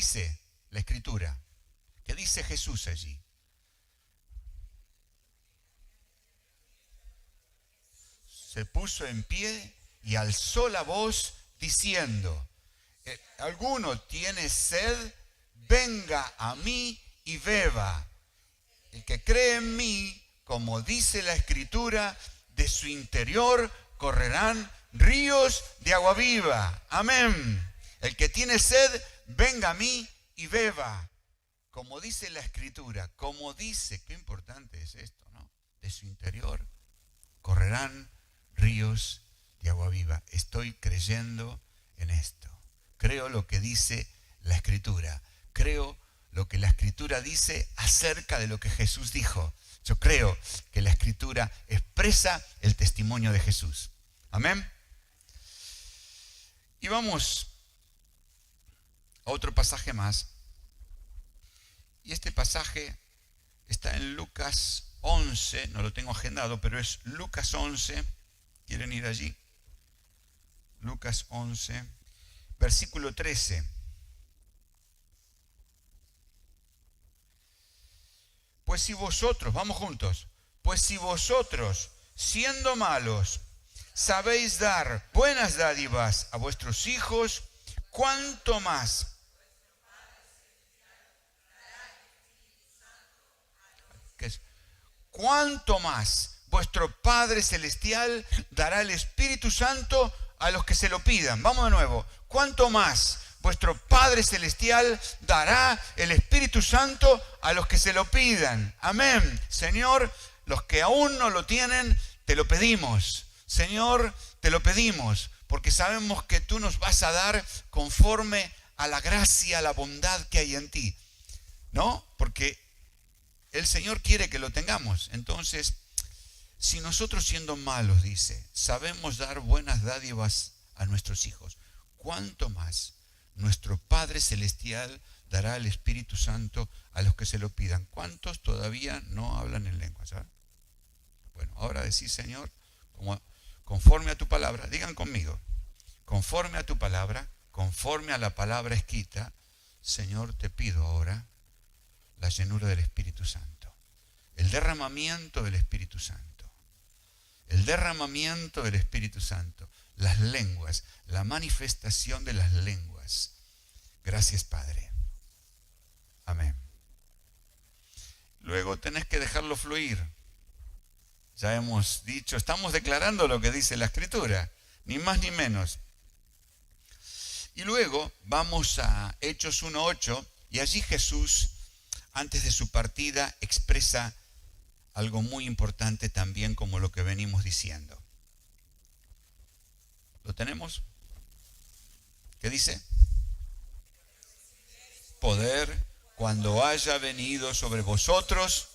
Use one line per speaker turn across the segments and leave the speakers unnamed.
dice la Escritura? ¿Qué dice Jesús allí? Se puso en pie y alzó la voz diciendo: ¿alguno tiene sed? Venga a mí y beba. El que cree en mí, como dice la Escritura, de su interior correrán ríos de agua viva. Amén. El que tiene sed, venga a mí y beba. Como dice la Escritura, como dice, qué importante es esto, ¿no? De su interior correrán ríos de agua viva. Estoy creyendo en esto. Creo lo que dice la Escritura. Creo lo que la Escritura dice acerca de lo que Jesús dijo. Yo creo que la Escritura expresa el testimonio de Jesús. Amén. Y vamos a otro pasaje más. Y este pasaje está en Lucas 11, no lo tengo agendado, pero es Lucas 11. ¿Quieren ir allí? Lucas 11, versículo 13. Pues si vosotros, vamos juntos, pues si vosotros, siendo malos, sabéis dar buenas dádivas a vuestros hijos, ¿cuánto más? ¿Cuánto más vuestro Padre Celestial dará el Espíritu Santo a los que se lo pidan? Vamos de nuevo. ¿Cuánto más vuestro Padre Celestial dará el Espíritu Santo a los que se lo pidan? Amén. Señor, los que aún no lo tienen, te lo pedimos. Señor, te lo pedimos, porque sabemos que tú nos vas a dar conforme a la gracia, a la bondad que hay en ti. ¿No? Porque el Señor quiere que lo tengamos. Entonces, si nosotros siendo malos, dice, sabemos dar buenas dádivas a nuestros hijos, ¿cuánto más nuestro Padre Celestial dará el Espíritu Santo a los que se lo pidan? ¿Cuántos todavía no hablan en lengua? ¿Saben? Bueno, ahora decís, Señor, conforme a tu palabra, digan conmigo, conforme a tu palabra, conforme a la palabra escrita, Señor, te pido ahora la llenura del Espíritu Santo, el derramamiento del Espíritu Santo, el derramamiento del Espíritu Santo, las lenguas, la manifestación de las lenguas. Gracias, Padre. Amén. Luego tenés que dejarlo fluir. Ya hemos dicho, estamos declarando lo que dice la Escritura, ni más ni menos. Y luego vamos a Hechos 1:8, y allí Jesús, antes de su partida, expresa algo muy importante también, como lo que venimos diciendo. ¿Lo tenemos? ¿Qué dice? Poder cuando haya venido sobre vosotros.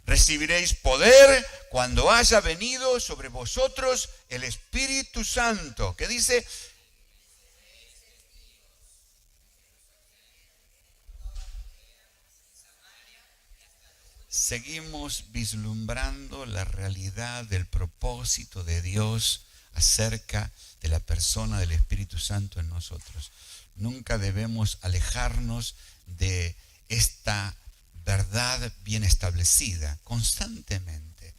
Recibiréis poder cuando haya venido sobre vosotros el Espíritu Santo. ¿Qué dice? Seguimos vislumbrando la realidad del propósito de Dios acerca de la persona del Espíritu Santo en nosotros. Nunca debemos alejarnos de esta verdad bien establecida constantemente.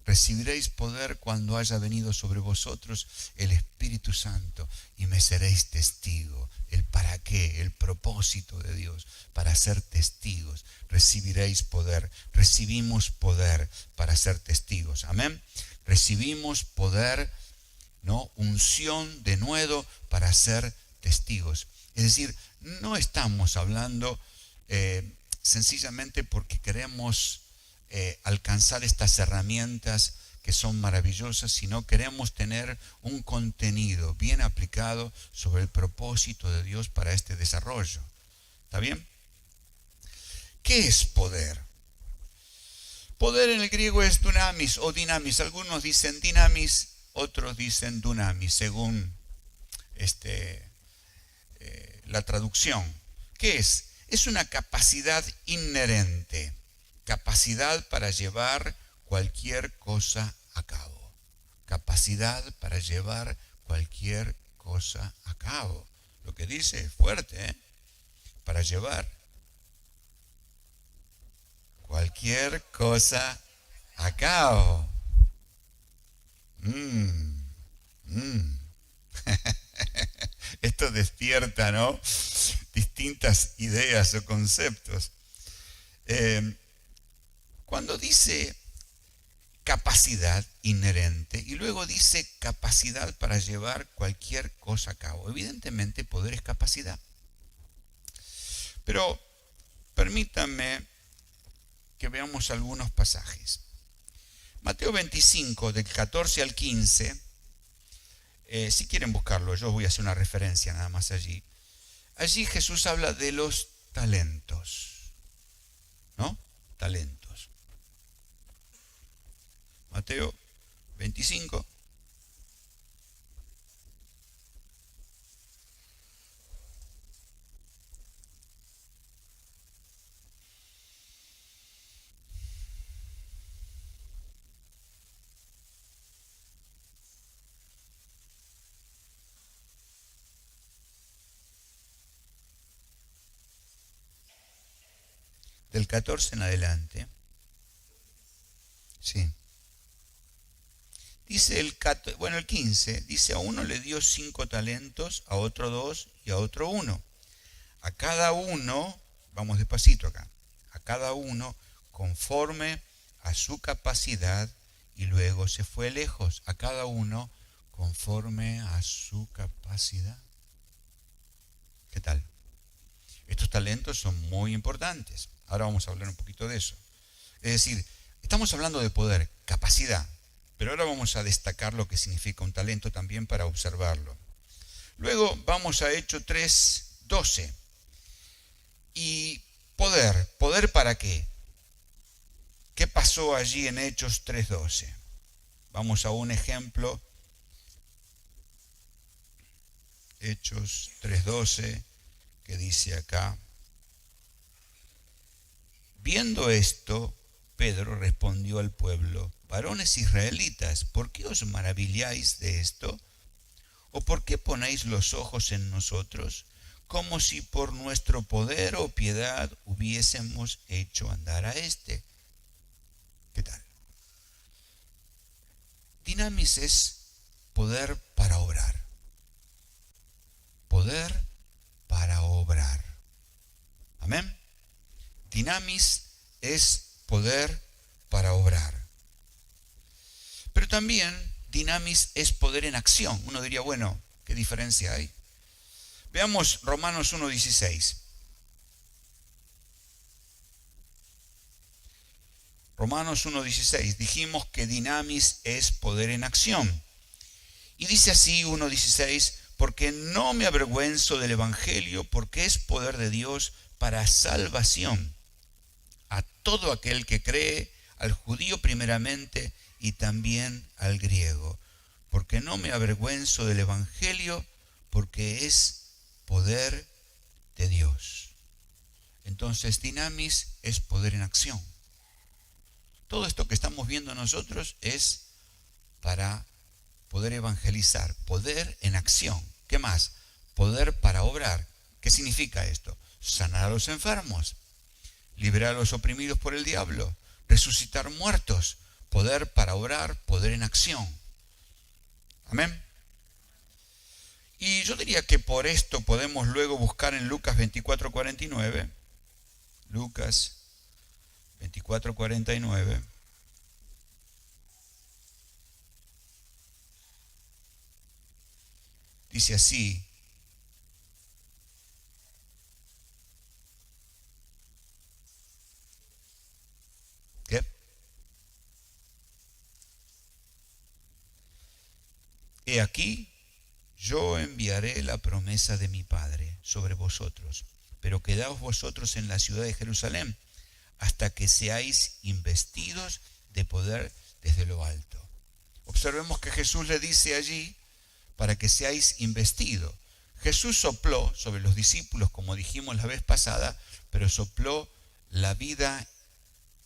Recibiréis poder cuando haya venido sobre vosotros el Espíritu Santo y me seréis testigo. El para qué, el propósito de Dios, para ser testigos. Recibiréis poder. Recibimos poder para ser testigos. Amén. Recibimos poder, ¿no? Unción de nuevo para ser testigos. Es decir, no estamos hablando sencillamente porque queremos alcanzar estas herramientas que son maravillosas, sino queremos tener un contenido bien aplicado sobre el propósito de Dios para este desarrollo. ¿Está bien? ¿Qué es poder? Poder en el griego es dunamis o dinamis. Algunos dicen dinamis, otros dicen dunamis, según la traducción. ¿Qué es? Es una capacidad inherente, capacidad para llevar cualquier cosa a cabo. Capacidad para llevar cualquier cosa a cabo. Lo que dice es fuerte, ¿eh? Para llevar cualquier cosa a cabo. Esto despierta, ¿no?, distintas ideas o conceptos. Cuando dice capacidad inherente y luego dice capacidad para llevar cualquier cosa a cabo, evidentemente poder es capacidad. Pero permítanme que veamos algunos pasajes. Mateo 25, del 14 al 15, si quieren buscarlo, yo voy a hacer una referencia nada más allí. Allí Jesús habla de los talentos, ¿no? Talentos. Mateo 25. Del 14 en adelante. Sí. Dice el 15, dice: a uno le dio 5 talentos, a otro 2 y a otro 1. A cada uno, vamos despacito acá, a cada uno conforme a su capacidad, y luego se fue lejos. A cada uno conforme a su capacidad. ¿Qué tal? Estos talentos son muy importantes. Ahora vamos a hablar un poquito de eso. Es decir, estamos hablando de poder, capacidad, pero ahora vamos a destacar lo que significa un talento también para observarlo. Luego vamos a Hechos 3:12. Y poder, ¿poder para qué? ¿Qué pasó allí en Hechos 3:12? Vamos a un ejemplo. Hechos 3:12, que dice acá: viendo esto, Pedro respondió al pueblo: varones israelitas, ¿por qué os maravilláis de esto? ¿O por qué ponéis los ojos en nosotros, como si por nuestro poder o piedad hubiésemos hecho andar a este? ¿Qué tal? Dinamis es poder para obrar. Poder para obrar. Amén. Dinamis es poder para obrar. Pero también dinamis es poder en acción. Uno diría, bueno, ¿qué diferencia hay? Veamos Romanos 1:16. Romanos 1:16. Dijimos que dinamis es poder en acción. Y dice así 1:16: porque no me avergüenzo del evangelio, porque es poder de Dios para salvación a todo aquel que cree, al judío primeramente y también al griego. Porque no me avergüenzo del evangelio, porque es poder de Dios. Entonces, dinamis es poder en acción. Todo esto que estamos viendo nosotros es para poder evangelizar, poder en acción. ¿Qué más? Poder para obrar. ¿Qué significa esto? Sanar a los enfermos, liberar a los oprimidos por el diablo, resucitar muertos, poder para obrar, poder en acción. Amén. Y yo diría que por esto podemos luego buscar en Lucas 24:49. Lucas 24:49. Dice así: ¿qué? He aquí, yo enviaré la promesa de mi Padre sobre vosotros, pero quedaos vosotros en la ciudad de Jerusalén hasta que seáis investidos de poder desde lo alto. Observemos que Jesús le dice allí: para que seáis investidos. Jesús sopló sobre los discípulos, como dijimos la vez pasada, pero sopló la vida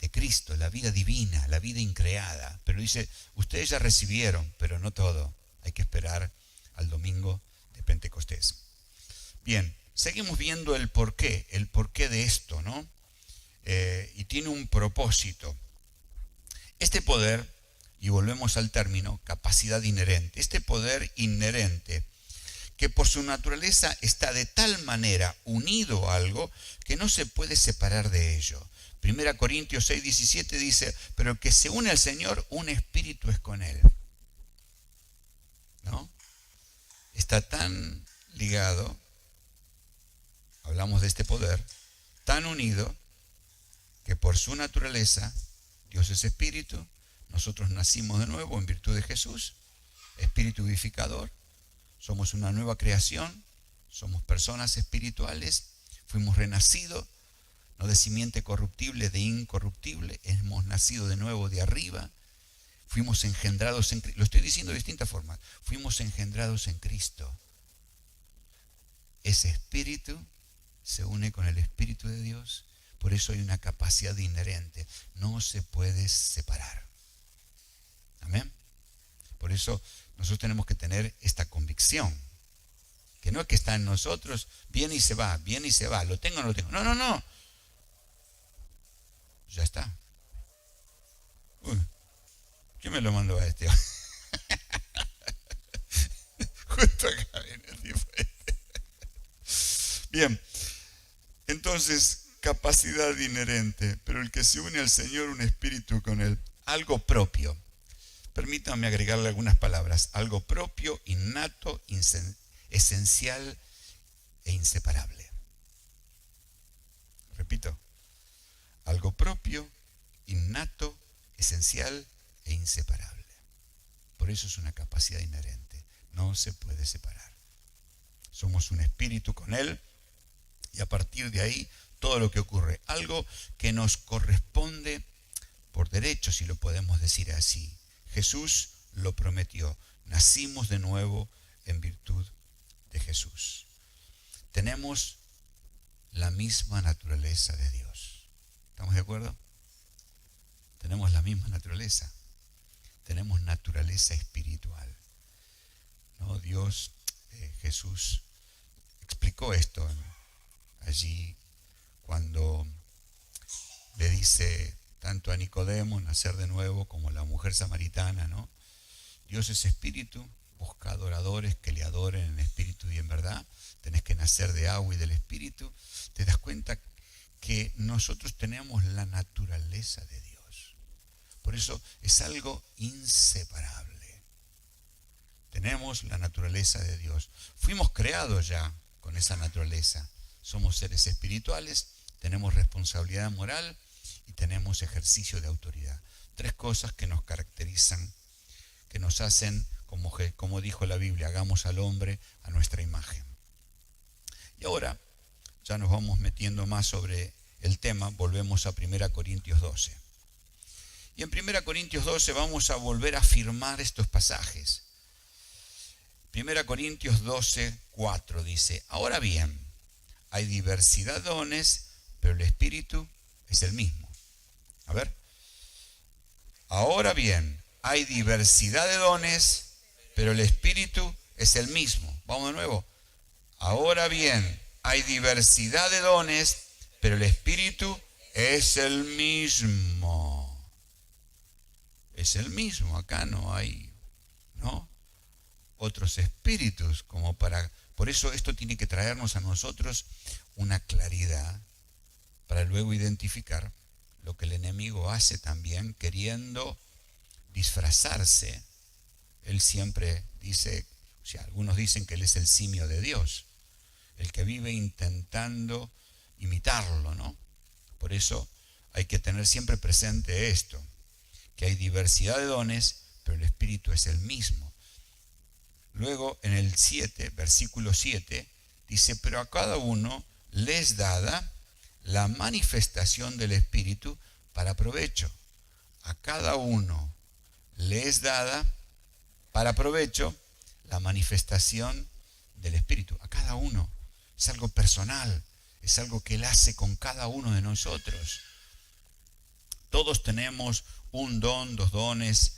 de Cristo, la vida divina, la vida increada. Pero dice, ustedes ya recibieron, pero no todo. Hay que esperar al domingo de Pentecostés. Bien, seguimos viendo el porqué de esto, ¿no? Y tiene un propósito. Este poder, y volvemos al término, capacidad inherente, este poder inherente, que por su naturaleza está de tal manera unido a algo que no se puede separar de ello. 1 Corintios 6:17 dice, pero el que se une al Señor, un espíritu es con él. ¿No? Está tan ligado, hablamos de este poder, tan unido, que por su naturaleza, Dios es espíritu, nosotros nacimos de nuevo en virtud de Jesús, espíritu vivificador, somos una nueva creación, somos personas espirituales, fuimos renacidos, no de simiente corruptible, de incorruptible, hemos nacido de nuevo de arriba, fuimos engendrados en Cristo, lo estoy diciendo de distintas formas, fuimos engendrados en Cristo. Ese espíritu se une con el Espíritu de Dios, por eso hay una capacidad inherente, no se puede separar. Amén. Por eso nosotros tenemos que tener esta convicción, que no es que está en nosotros, viene y se va, lo tengo o no lo tengo. No. Ya está. Uy, ¿quién me lo mandó a este? Justo acá viene el tipo. Bien, entonces, capacidad inherente, pero el que se une al Señor, un espíritu con él, algo propio. Permítanme agregarle algunas palabras. Algo propio, innato, esencial e inseparable. Repito. Algo propio, innato, esencial e inseparable. Por eso es una capacidad inherente. No se puede separar. Somos un espíritu con Él y a partir de ahí todo lo que ocurre. Algo que nos corresponde por derecho, si lo podemos decir así. Jesús lo prometió. Nacimos de nuevo en virtud de Jesús. Tenemos la misma naturaleza de Dios. ¿Estamos de acuerdo? Tenemos la misma naturaleza. Tenemos naturaleza espiritual. ¿No? Dios, Jesús, explicó esto allí cuando le dice tanto a Nicodemo, nacer de nuevo, como a la mujer samaritana, ¿no? Dios es espíritu, busca adoradores que le adoren en espíritu y en verdad. Tenés que nacer de agua y del espíritu. Te das cuenta que nosotros tenemos la naturaleza de Dios. Por eso es algo inseparable. Tenemos la naturaleza de Dios. Fuimos creados ya con esa naturaleza. Somos seres espirituales, tenemos responsabilidad moral y tenemos ejercicio de autoridad. 3 cosas que nos caracterizan, que nos hacen, como dijo la Biblia, hagamos al hombre a nuestra imagen. Y ahora ya nos vamos metiendo más sobre el tema, volvemos a 1 Corintios 12. Y en 1 Corintios 12 vamos a volver a afirmar estos pasajes. 1 Corintios 12, 4 dice, ahora bien, hay diversidad de dones, pero el Espíritu es el mismo. A ver. Ahora bien, hay diversidad de dones, pero el Espíritu es el mismo. Vamos de nuevo. Ahora bien, hay diversidad de dones, pero el Espíritu es el mismo. Es el mismo. Acá no hay, ¿no?, otros espíritus como para... Por eso esto tiene que traernos a nosotros una claridad para luego identificar lo que el enemigo hace también queriendo disfrazarse. Él siempre dice, o sea, algunos dicen que él es el simio de Dios, el que vive intentando imitarlo, ¿no? Por eso hay que tener siempre presente esto, que hay diversidad de dones, pero el Espíritu es el mismo. Luego en el 7, versículo 7, dice, pero a cada uno le es dada la manifestación del Espíritu para provecho. A cada uno le es dada para provecho la manifestación del Espíritu. A cada uno. Es algo personal, es algo que Él hace con cada uno de nosotros. Todos tenemos un don, dos dones,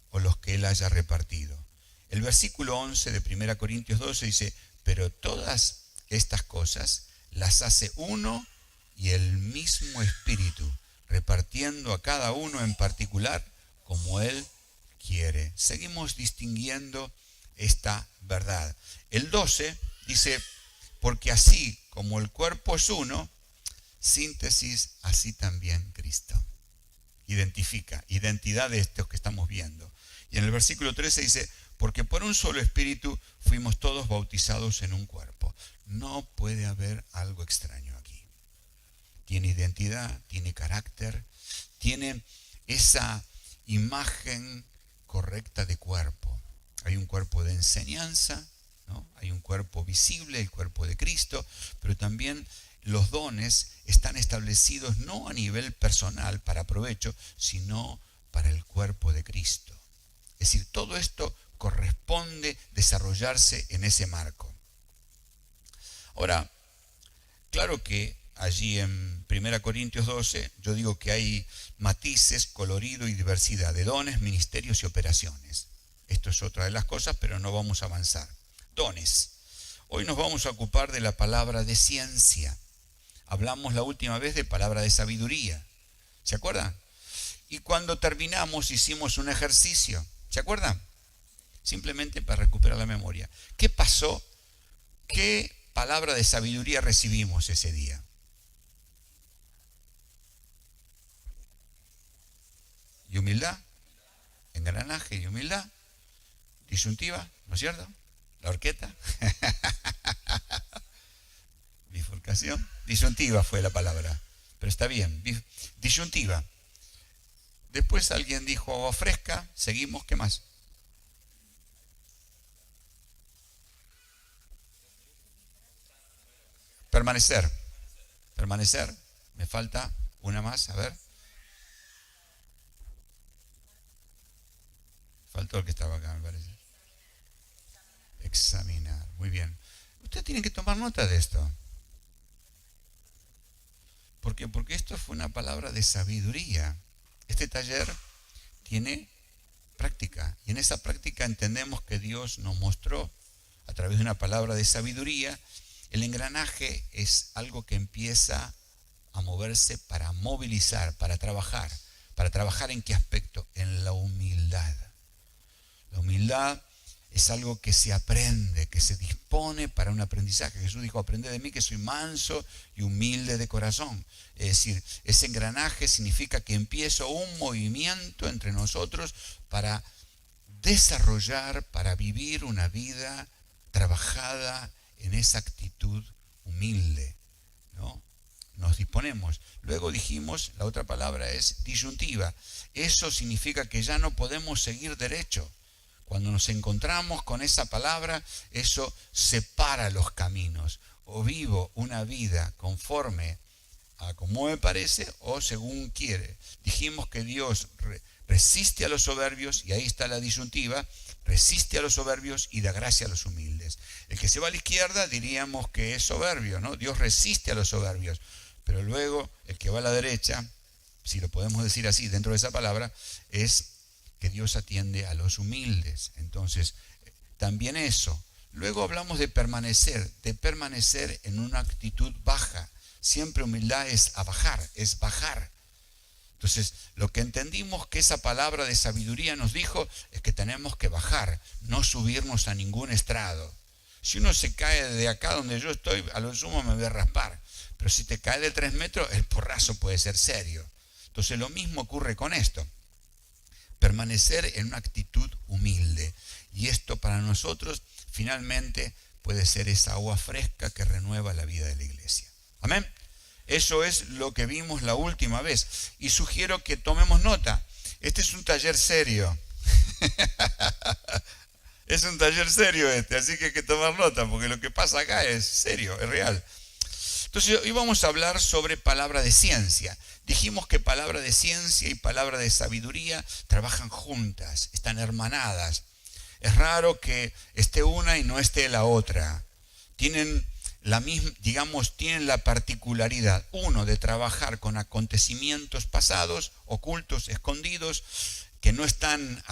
o los que Él haya repartido. El versículo 11 de 1 Corintios 12 dice, pero todas estas cosas las hace uno y el mismo Espíritu, repartiendo a cada uno en particular como Él quiere. Seguimos distinguiendo esta verdad. El 12 dice, porque así como el cuerpo es uno, síntesis, así también Cristo. Identifica, identidad de estos que estamos viendo. Y en el versículo 13 dice, porque por un solo Espíritu fuimos todos bautizados en un cuerpo. No puede haber algo extraño aquí. Tiene identidad, tiene carácter, tiene esa imagen correcta de cuerpo. Hay un cuerpo de enseñanza, ¿no? Hay un cuerpo visible, el cuerpo de Cristo, pero también los dones están establecidos no a nivel personal para provecho, sino para el cuerpo de Cristo. Es decir, todo esto corresponde desarrollarse en ese marco. Ahora, claro que allí en 1 Corintios 12, yo digo que hay matices, colorido y diversidad de dones, ministerios y operaciones. Esto es otra de las cosas, pero no vamos a avanzar. Dones. Hoy nos vamos a ocupar de la palabra de ciencia. Hablamos la última vez de palabra de sabiduría. ¿Se acuerdan? Y cuando terminamos hicimos un ejercicio. ¿Se acuerdan? Simplemente para recuperar la memoria. ¿Qué pasó? ¿Qué palabra de sabiduría recibimos ese día? Y humildad, engranaje y humildad, disyuntiva, ¿no es cierto? La horqueta, bifurcación, disyuntiva fue la palabra, pero está bien, disyuntiva. Después alguien dijo agua fresca, seguimos, ¿qué más? Permanecer, me falta una más, a ver. Faltó el que estaba acá, me parece. Examinar, muy bien. Ustedes tienen que tomar nota de esto. ¿Por qué? Porque esto fue una palabra de sabiduría. Este taller tiene práctica. Y en esa práctica entendemos que Dios nos mostró, a través de una palabra de sabiduría, el engranaje es algo que empieza a moverse para movilizar, para trabajar. ¿Para trabajar en qué aspecto? En la humildad. La humildad es algo que se aprende, que se dispone para un aprendizaje. Jesús dijo, aprended de mí que soy manso y humilde de corazón. Es decir, ese engranaje significa que empiezo un movimiento entre nosotros para desarrollar, para vivir una vida trabajada en esa actitud humilde, ¿no? Nos disponemos. Luego dijimos, la otra palabra es disyuntiva. Eso significa que ya no podemos seguir derecho. Cuando nos encontramos con esa palabra, eso separa los caminos. O vivo una vida conforme a como me parece o según quiere. Dijimos que Dios resiste a los soberbios, y ahí está la disyuntiva, resiste a los soberbios y da gracia a los humildes. El que se va a la izquierda diríamos que es soberbio, ¿no? Dios resiste a los soberbios. Pero luego el que va a la derecha, si lo podemos decir así dentro de esa palabra, es que Dios atiende a los humildes. Entonces, también eso. Luego hablamos de permanecer en una actitud baja. Siempre humildad es bajar. Entonces, lo que entendimos que esa palabra de sabiduría nos dijo es que tenemos que bajar, no subirnos a ningún estrado. Si uno se cae de acá donde yo estoy, a lo sumo me voy a raspar. Pero si te cae de 3 metros, el porrazo puede ser serio. Entonces, lo mismo ocurre con esto. Permanecer en una actitud humilde. Y esto para nosotros finalmente puede ser esa agua fresca que renueva la vida de la iglesia. Amén. Eso es lo que vimos la última vez. Y sugiero que tomemos nota. Este es un taller serio. Es un taller serio así que hay que tomar nota, porque lo que pasa acá es serio, es real. Entonces hoy vamos a hablar sobre palabra de ciencia. Dijimos que palabra de ciencia y palabra de sabiduría trabajan juntas, están hermanadas. Es raro que esté una y no esté la otra. Tienen tienen la particularidad, uno, de trabajar con acontecimientos pasados, ocultos, escondidos, que no están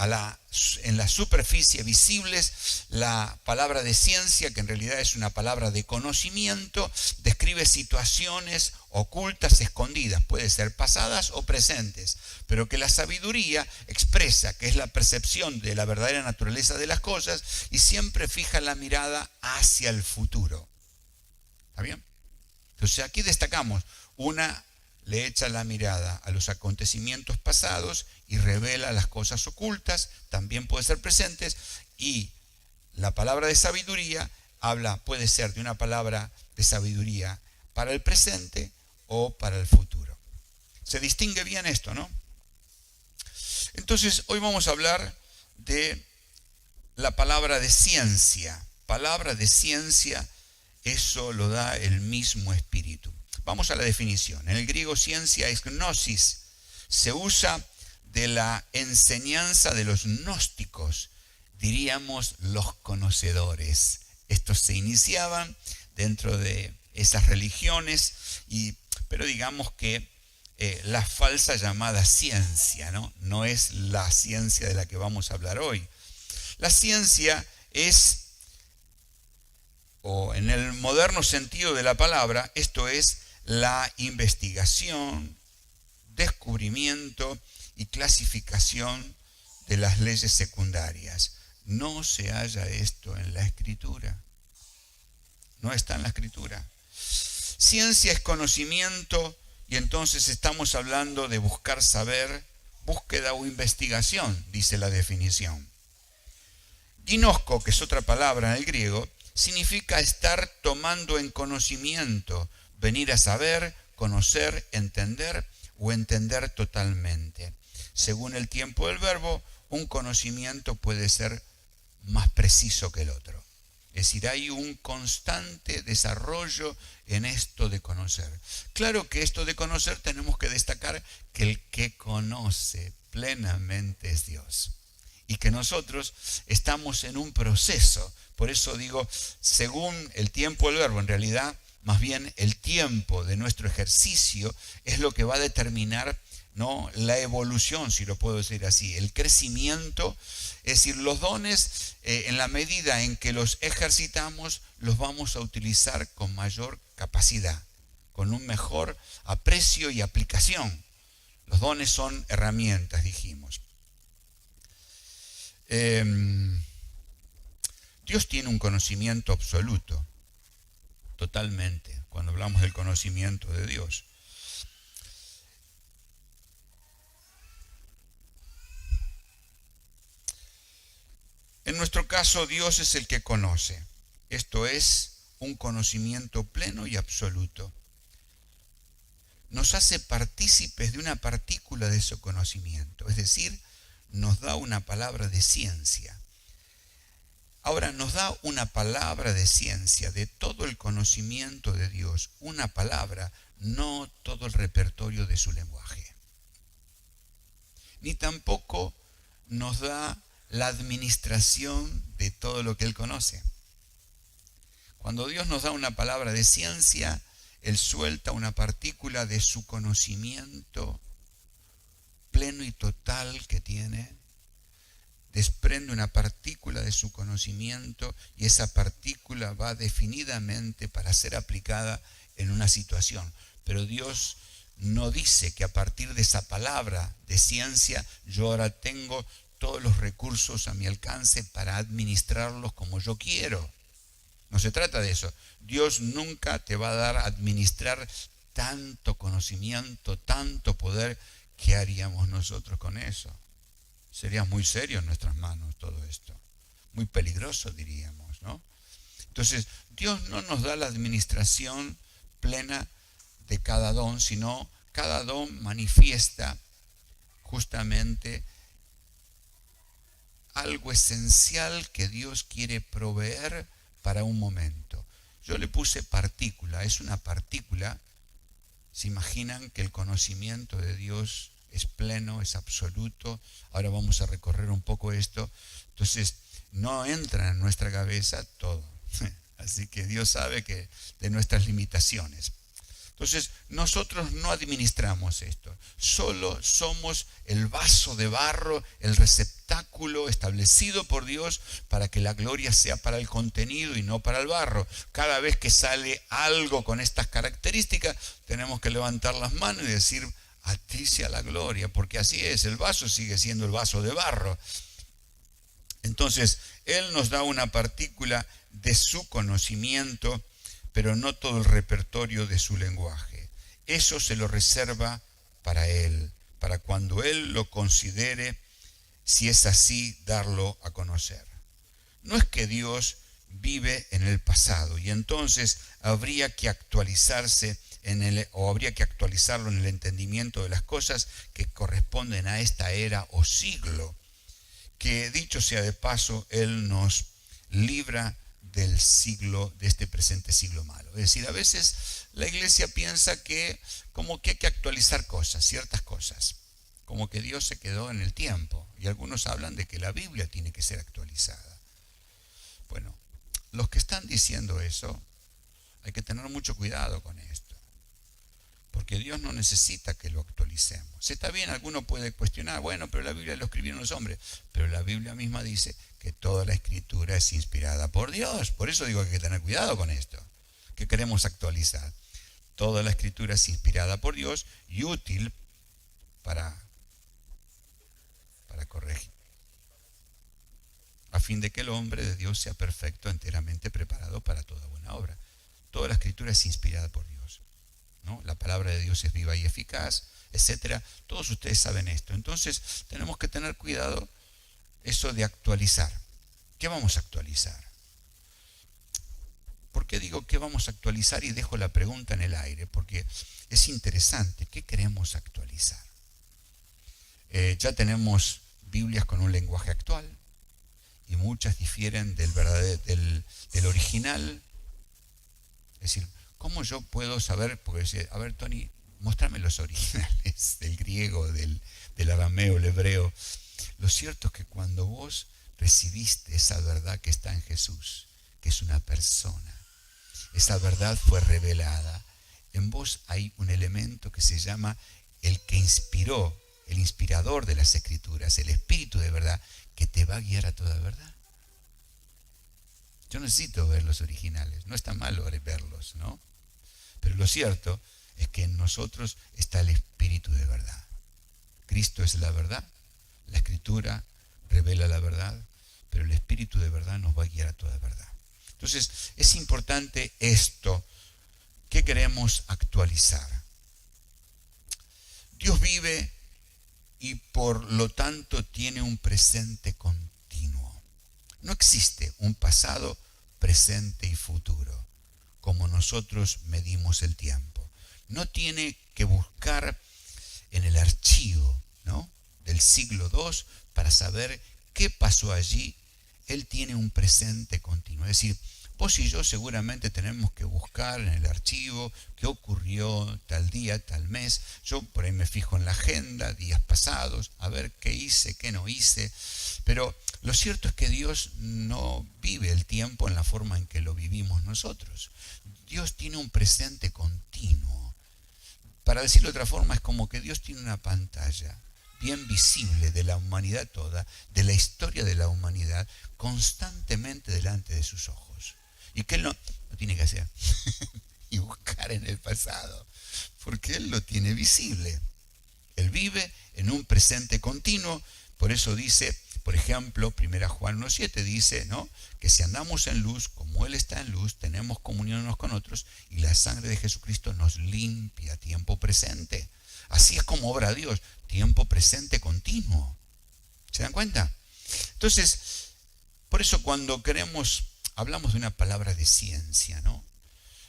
en la superficie visibles. La palabra de ciencia, que en realidad es una palabra de conocimiento, describe situaciones ocultas, escondidas, puede ser pasadas o presentes, pero que la sabiduría expresa, que es la percepción de la verdadera naturaleza de las cosas y siempre fija la mirada hacia el futuro. ¿Está bien? Entonces aquí destacamos, una le echa la mirada a los acontecimientos pasados y revela las cosas ocultas, también puede ser presentes, y la palabra de sabiduría puede ser de una palabra de sabiduría para el presente o para el futuro. Se distingue bien esto, ¿no? Entonces, hoy vamos a hablar de la palabra de ciencia. Palabra de ciencia, eso lo da el mismo Espíritu. Vamos a la definición. En el griego ciencia es gnosis. Se usa de la enseñanza de los gnósticos, diríamos los conocedores. Estos se iniciaban dentro de esas religiones, pero digamos que la falsa llamada ciencia, no es la ciencia de la que vamos a hablar hoy. La ciencia es, o en el moderno sentido de la palabra, esto es la investigación, descubrimiento y clasificación de las leyes secundarias. No se halla esto en la Escritura. No está en la Escritura. Ciencia es conocimiento, y entonces estamos hablando de buscar saber, búsqueda o investigación, dice la definición. Ginosko, que es otra palabra en el griego, significa estar tomando en conocimiento, venir a saber, conocer, entender o entender totalmente. Según el tiempo del verbo, un conocimiento puede ser más preciso que el otro. Es decir, hay un constante desarrollo en esto de conocer. Claro que esto de conocer tenemos que destacar que el que conoce plenamente es Dios. Y que nosotros estamos en un proceso. Por eso digo, según el tiempo del verbo, en realidad, más bien el tiempo de nuestro ejercicio es lo que va a determinar, ¿no?, la evolución, si lo puedo decir así, el crecimiento. Es decir, los dones, en la medida en que los ejercitamos, los vamos a utilizar con mayor capacidad, con un mejor aprecio y aplicación. Los dones son herramientas, dijimos. Dios tiene un conocimiento absoluto, totalmente, cuando hablamos del conocimiento de Dios. En nuestro caso, Dios es el que conoce. Esto es un conocimiento pleno y absoluto. Nos hace partícipes de una partícula de su conocimiento, es decir, nos da una palabra de ciencia. Ahora, nos da una palabra de ciencia de todo el conocimiento de Dios, una palabra, no todo el repertorio de su lenguaje. Ni tampoco nos da la administración de todo lo que Él conoce. Cuando Dios nos da una palabra de ciencia, Él suelta una partícula de su conocimiento pleno y total que tiene, desprende una partícula de su conocimiento y esa partícula va definidamente para ser aplicada en una situación. Pero Dios no dice que a partir de esa palabra de ciencia yo ahora tengo todos los recursos a mi alcance para administrarlos como yo quiero. No se trata de eso. Dios nunca te va a dar a administrar tanto conocimiento, tanto poder. ¿Qué haríamos nosotros con eso? Sería muy serio en nuestras manos todo esto. Muy peligroso, diríamos, ¿no? Entonces, Dios no nos da la administración plena de cada don, sino cada don manifiesta justamente algo esencial que Dios quiere proveer para un momento. Yo le puse partícula, es una partícula. ¿Se imaginan que el conocimiento de Dios es pleno, es absoluto? Ahora vamos a recorrer un poco esto. Entonces, no entra en nuestra cabeza todo. Así que Dios sabe que de nuestras limitaciones. Entonces, nosotros no administramos esto. Solo somos el vaso de barro, el receptáculo establecido por Dios para que la gloria sea para el contenido y no para el barro. Cada vez que sale algo con estas características, tenemos que levantar las manos y decir, a ti sea la gloria, porque así es, el vaso sigue siendo el vaso de barro. Entonces, Él nos da una partícula de su conocimiento, pero no todo el repertorio de su lenguaje. Eso se lo reserva para Él, para cuando Él lo considere, si es así, darlo a conocer. No es que Dios vive en el pasado y entonces habría que actualizarse o habría que actualizarlo en el entendimiento de las cosas que corresponden a esta era o siglo, que dicho sea de paso, Él nos libra del siglo, de este presente siglo malo. Es decir, a veces la iglesia piensa que como que hay que actualizar cosas, ciertas cosas, como que Dios se quedó en el tiempo, y algunos hablan de que la Biblia tiene que ser actualizada. Bueno, los que están diciendo eso, hay que tener mucho cuidado con esto, porque Dios no necesita que lo actualicemos. Está bien, alguno puede cuestionar, bueno, pero la Biblia lo escribieron los hombres, pero la Biblia misma dice que toda la escritura es inspirada por Dios. Por eso digo que hay que tener cuidado con esto, que queremos actualizar. Toda la escritura es inspirada por Dios y útil para corregir, a fin de que el hombre de Dios sea perfecto, enteramente preparado para toda buena obra. Toda la escritura es inspirada por Dios, ¿no? La palabra de Dios es viva y eficaz, etcétera. Todos ustedes saben esto. Entonces tenemos que tener cuidado eso de actualizar. ¿Qué vamos a actualizar? ¿Por qué digo qué vamos a actualizar y dejo la pregunta en el aire? Porque es interesante. ¿Qué queremos actualizar? Ya tenemos Biblias con un lenguaje actual y muchas difieren del original. Es decir, ¿cómo yo puedo saber? Porque dice, a ver, Tony, muéstrame los originales del griego, del arameo, el hebreo. Lo cierto es que cuando vos recibiste esa verdad que está en Jesús, que es una persona, esa verdad fue revelada, en vos hay un elemento que se llama el que inspiró, el inspirador de las Escrituras, el Espíritu de verdad, que te va a guiar a toda verdad. Yo necesito ver los originales, no está malo verlos, ¿no? Pero lo cierto es que en nosotros está el Espíritu de verdad. Cristo es la verdad, la Escritura revela la verdad, pero el Espíritu de verdad nos va a guiar a toda verdad. Entonces, es importante esto. ¿Qué queremos actualizar? Dios vive y por lo tanto tiene un presente continuo. No existe un pasado, presente y futuro, como nosotros medimos el tiempo. No tiene que buscar en el archivo, ¿no?, del siglo II para saber qué pasó allí. Él tiene un presente continuo. Es decir, vos y yo seguramente tenemos que buscar en el archivo qué ocurrió tal día, tal mes. Yo por ahí me fijo en la agenda, días pasados, a ver qué hice, qué no hice. Pero lo cierto es que Dios no vive el tiempo en la forma en que lo vivimos nosotros. Dios tiene un presente continuo. Para decirlo de otra forma, es como que Dios tiene una pantalla bien visible de la humanidad toda, de la historia de la humanidad, constantemente delante de sus ojos. Y que Él no tiene que hacer y buscar en el pasado, porque Él lo tiene visible. Él vive en un presente continuo. Por eso dice, por ejemplo, 1 Juan 1:7 dice, ¿no?, que si andamos en luz, como Él está en luz, tenemos comunión unos con otros y la sangre de Jesucristo nos limpia, tiempo presente. Así es como obra Dios, tiempo presente continuo. ¿Se dan cuenta? Entonces, por eso cuando hablamos de una palabra de ciencia, ¿no?,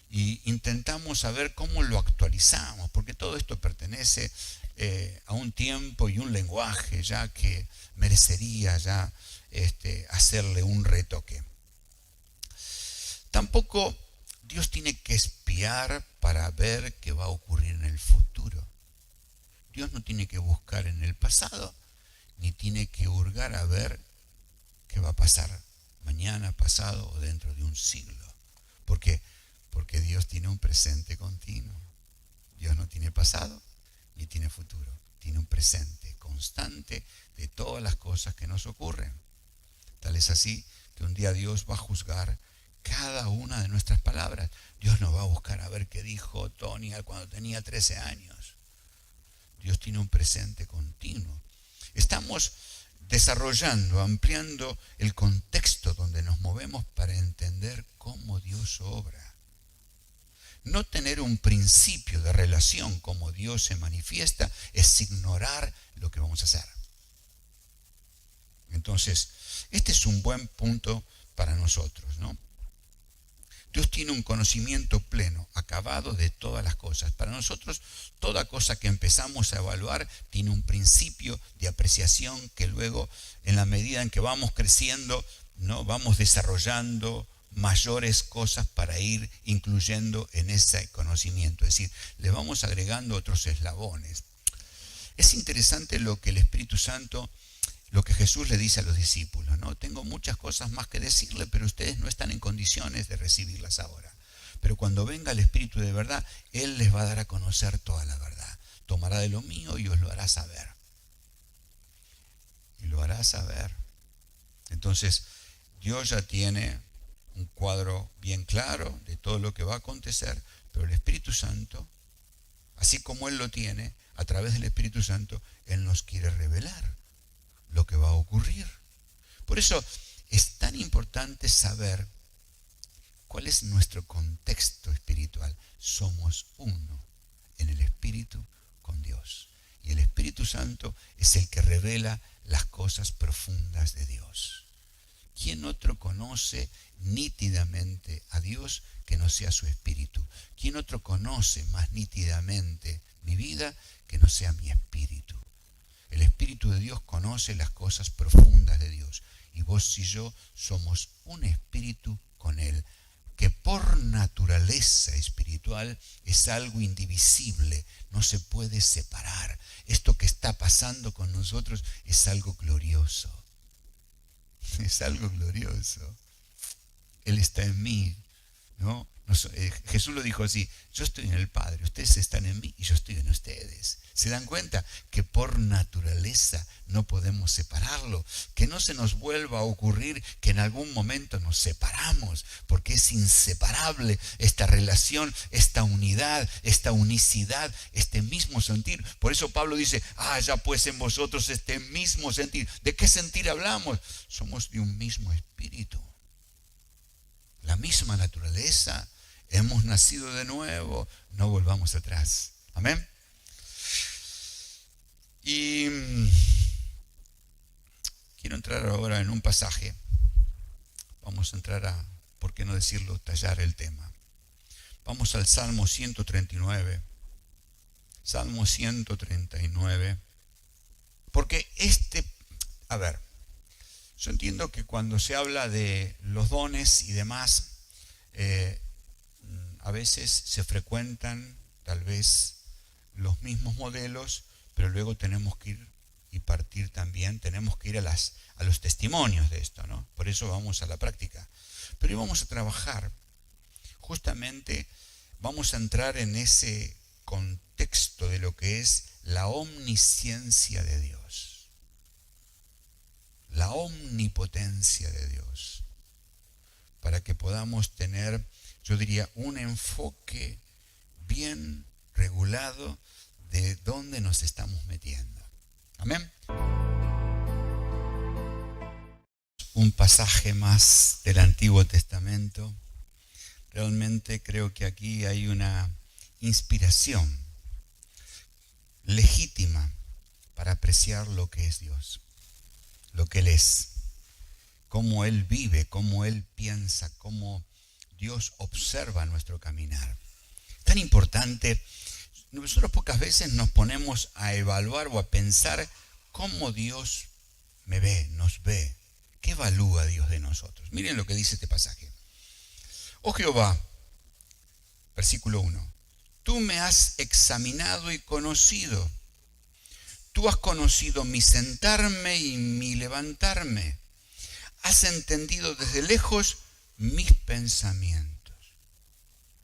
y intentamos saber cómo lo actualizamos, porque todo esto pertenece a un tiempo y un lenguaje ya que merecería ya hacerle un retoque. Tampoco Dios tiene que espiar para ver qué va a ocurrir en el futuro. Dios no tiene que buscar en el pasado, ni tiene que hurgar a ver qué va a pasar mañana, pasado o dentro de un siglo. ¿Por qué? Porque Dios tiene un presente continuo. Dios no tiene pasado ni tiene futuro. Tiene un presente constante de todas las cosas que nos ocurren. Tal es así que un día Dios va a juzgar cada una de nuestras palabras. Dios no va a buscar a ver qué dijo Tony cuando tenía 13 años. Dios tiene un presente continuo. Estamos desarrollando, ampliando el contexto donde nos movemos para entender cómo Dios obra. No tener un principio de relación como Dios se manifiesta es ignorar lo que vamos a hacer. Entonces, este es un buen punto para nosotros, ¿no? Dios tiene un conocimiento pleno, acabado de todas las cosas. Para nosotros, toda cosa que empezamos a evaluar tiene un principio de apreciación que luego, en la medida en que vamos creciendo, ¿no?, vamos desarrollando mayores cosas para ir incluyendo en ese conocimiento. Es decir, le vamos agregando otros eslabones. Es interesante lo que el Espíritu Santo, lo que Jesús le dice a los discípulos, ¿no? Tengo muchas cosas más que decirle, pero ustedes no están en condiciones de recibirlas ahora. Pero cuando venga el Espíritu de verdad, Él les va a dar a conocer toda la verdad. Tomará de lo mío y os lo hará saber. Y lo hará saber. Entonces, Dios ya tiene un cuadro bien claro de todo lo que va a acontecer, pero el Espíritu Santo, así como Él lo tiene, a través del Espíritu Santo, Él nos quiere revelar lo que va a ocurrir. Por eso es tan importante saber cuál es nuestro contexto espiritual. Somos uno en el Espíritu con Dios. Y el Espíritu Santo es el que revela las cosas profundas de Dios. ¿Quién otro conoce nítidamente a Dios que no sea su Espíritu? ¿Quién otro conoce más nítidamente mi vida que no sea mi Espíritu? El Espíritu de Dios conoce las cosas profundas de Dios. Y vos y yo somos un espíritu con Él, que por naturaleza espiritual es algo indivisible, no se puede separar. Esto que está pasando con nosotros es algo glorioso. Es algo glorioso. Él está en mí, ¿no? Jesús lo dijo así: yo estoy en el Padre, ustedes están en mí y yo estoy en ustedes. ¿Se dan cuenta que por naturaleza no podemos separarlo? Que no se nos vuelva a ocurrir que en algún momento nos separamos, porque es inseparable esta relación, esta unidad, esta unicidad, este mismo sentir. Por eso Pablo dice: ya pues en vosotros este mismo sentir. ¿De qué sentir hablamos? Somos de un mismo espíritu, la misma naturaleza, hemos nacido de nuevo, no volvamos atrás. Amén. Y quiero entrar ahora en un pasaje. Vamos a entrar a, ¿por qué no decirlo?, tallar el tema. Vamos al Salmo 139. Salmo 139. Porque yo entiendo que cuando se habla de los dones y demás, a veces se frecuentan tal vez los mismos modelos, pero luego tenemos que ir y partir también, tenemos que ir a los testimonios de esto, ¿no? Por eso vamos a la práctica. Pero hoy vamos a trabajar, justamente vamos a entrar en ese contexto de lo que es la omnisciencia de Dios, la omnipotencia de Dios, para que podamos tener, yo diría, un enfoque bien regulado de dónde nos estamos metiendo. Amén. Un pasaje más del Antiguo Testamento. Realmente creo que aquí hay una inspiración legítima para apreciar lo que es Dios, lo que Él es, cómo Él vive, cómo Él piensa, cómo Dios observa nuestro caminar. Tan importante. Nosotros pocas veces nos ponemos a evaluar o a pensar cómo Dios me ve, nos ve. ¿Qué evalúa Dios de nosotros? Miren lo que dice este pasaje. Oh Jehová, versículo 1. Tú me has examinado y conocido. Tú has conocido mi sentarme y mi levantarme. Has entendido desde lejos mis pensamientos.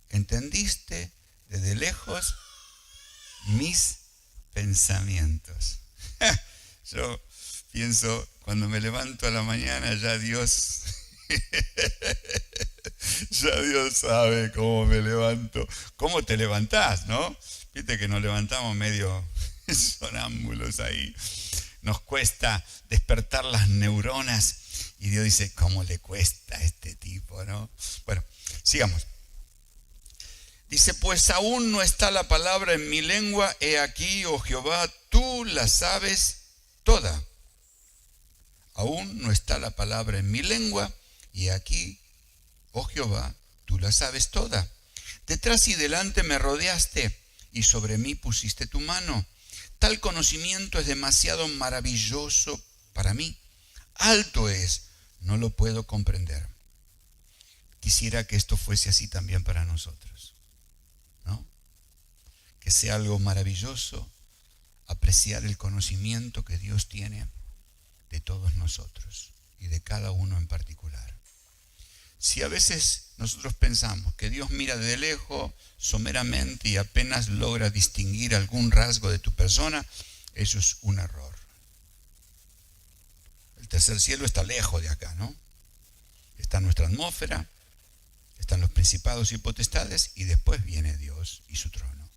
¿Entendiste desde lejos mis pensamientos? Yo pienso, cuando me levanto a la mañana, ya Dios sabe cómo me levanto. ¿Cómo te levantás, no? Viste que nos levantamos medio sonámbulos ahí. Nos cuesta despertar las neuronas y Dios dice, ¿cómo le cuesta a este tipo, no? Bueno, sigamos. Dice, pues aún no está la palabra en mi lengua, he aquí, oh Jehová, tú la sabes toda. Aún no está la palabra en mi lengua, y aquí, oh Jehová, tú la sabes toda. Detrás y delante me rodeaste, y sobre mí pusiste tu mano. Tal conocimiento es demasiado maravilloso para mí. Alto es, no lo puedo comprender. Quisiera que esto fuese así también para nosotros, ¿no? Que sea algo maravilloso apreciar el conocimiento que Dios tiene de todos nosotros y de cada uno en particular. Si a veces nosotros pensamos que Dios mira de lejos, someramente, y apenas logra distinguir algún rasgo de tu persona, eso es un error. El tercer cielo está lejos de acá, ¿no? Está en nuestra atmósfera, están los principados y potestades, y después viene Dios y su trono.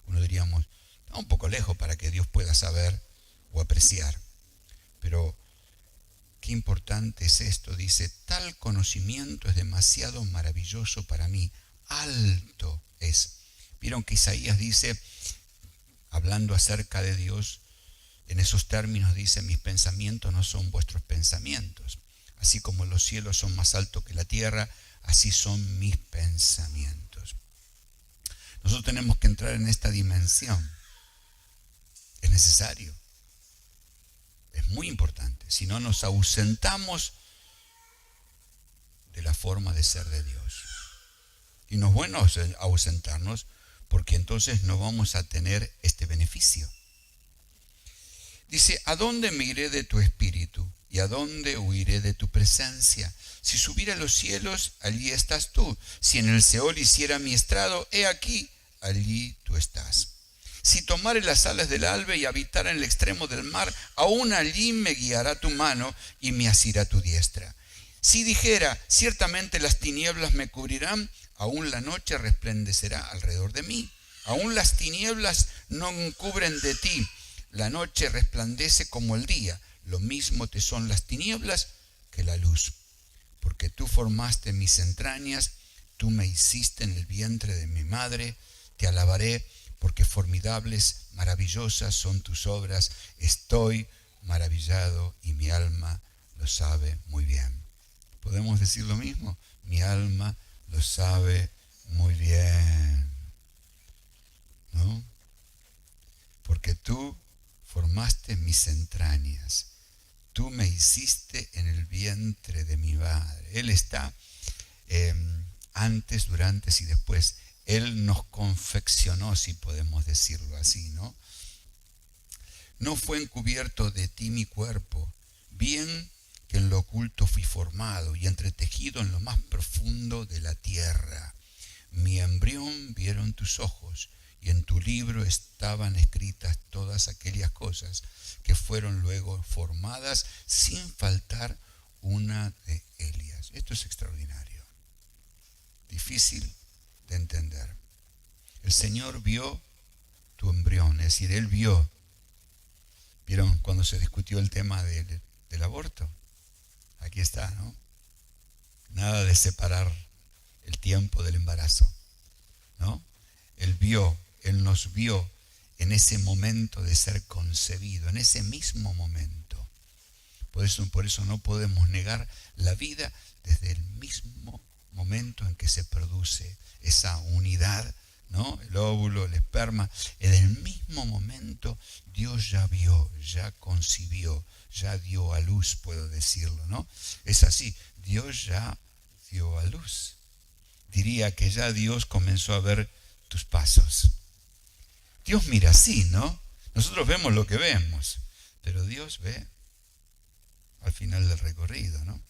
Uno diríamos, está un poco lejos para que Dios pueda saber o apreciar. Pero qué importante es esto, dice, tal conocimiento es demasiado maravilloso para mí, alto es. Vieron que Isaías dice, hablando acerca de Dios, en esos términos dice, mis pensamientos no son vuestros pensamientos. Así como los cielos son más altos que la tierra, así son mis pensamientos. Nosotros tenemos que entrar en esta dimensión. Es necesario. Es muy importante. Si no, nos ausentamos de la forma de ser de Dios. Y no es bueno ausentarnos, porque entonces no vamos a tener este beneficio. Dice, ¿a dónde me iré de tu espíritu? ¿Y a dónde huiré de tu presencia? Si subiera a los cielos, allí estás tú. Si en el Seol hiciera mi estrado, he aquí, allí tú estás. Si tomare las alas del albe y habitara en el extremo del mar, aún allí me guiará tu mano y me asirá tu diestra. Si dijera, ciertamente las tinieblas me cubrirán, aún la noche resplandecerá alrededor de mí. Aún las tinieblas no encubren de ti. La noche resplandece como el día. Lo mismo te son las tinieblas que la luz. Porque tú formaste mis entrañas, tú me hiciste en el vientre de mi madre. Te alabaré, porque formidables, maravillosas son tus obras. Estoy maravillado y mi alma lo sabe muy bien. ¿Podemos decir lo mismo? Mi alma lo sabe muy bien, ¿no? Porque tú formaste mis entrañas. Tú me hiciste en el vientre de mi madre. Él está antes, durante y después. Él nos confeccionó, si podemos decirlo así, ¿no? No fue encubierto de ti mi cuerpo, bien que en lo oculto fui formado y entretejido en lo más profundo de la tierra. Mi embrión vieron tus ojos, y en tu libro estaban escritas todas aquellas cosas que fueron luego formadas sin faltar una de ellas. Esto es extraordinario, difícil de entender. El Señor vio tu embrión, es decir, Él vio. ¿Vieron cuando se discutió el tema del aborto? Aquí está, ¿no? Nada de separar el tiempo del embarazo, ¿no? Él vio, Él nos vio en ese momento de ser concebido, en ese mismo momento. Por eso no podemos negar la vida desde el mismo momento en que se produce esa unidad, ¿no? El óvulo, el esperma. En el mismo momento Dios ya vio, ya concibió, ya dio a luz, puedo decirlo, ¿no? Es así, Dios ya dio a luz. Diría que ya Dios comenzó a ver tus pasos. Dios mira así, ¿no? Nosotros vemos lo que vemos, pero Dios ve al final del recorrido, ¿no?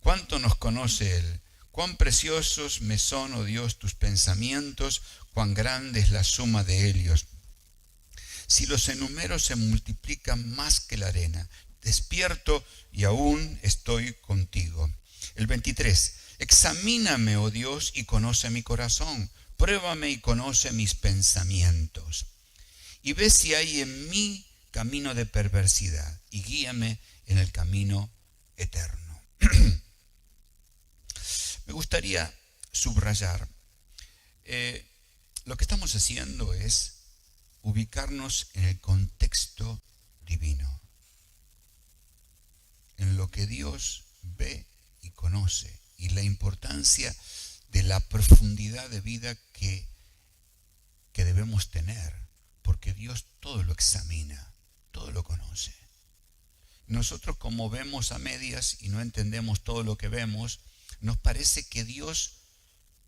¿Cuánto nos conoce Él? Cuán preciosos me son, oh Dios, tus pensamientos, cuán grande es la suma de ellos. Si los enumero se multiplican más que la arena. Despierto y aún estoy contigo. El 23. Examíname, oh Dios, y conoce mi corazón. Pruébame y conoce mis pensamientos. Y ve si hay en mí camino de perversidad, y guíame en el camino eterno. Me gustaría subrayar, lo que estamos haciendo es ubicarnos en el contexto divino, en lo que Dios ve y conoce, y la importancia de la profundidad de vida que debemos tener, porque Dios todo lo examina, todo lo conoce. Nosotros, como vemos a medias y no entendemos todo lo que vemos, nos parece que Dios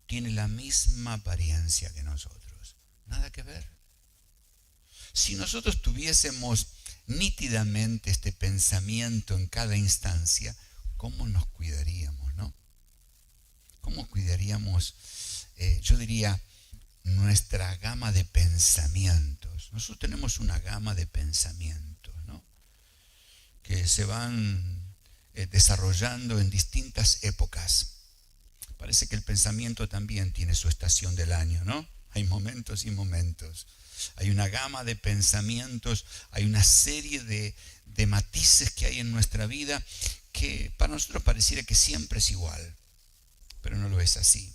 tiene la misma apariencia que nosotros. Nada que ver. Si nosotros tuviésemos nítidamente este pensamiento en cada instancia, ¿cómo nos cuidaríamos, no? ¿Cómo cuidaríamos, yo diría, nuestra gama de pensamientos? Nosotros tenemos una gama de pensamientos, ¿no?, que se van desarrollando en distintas épocas. Parece que el pensamiento también tiene su estación del año, ¿no? Hay momentos y momentos. Hay una gama de pensamientos, hay una serie de matices que hay en nuestra vida que para nosotros pareciera que siempre es igual, pero no lo es así.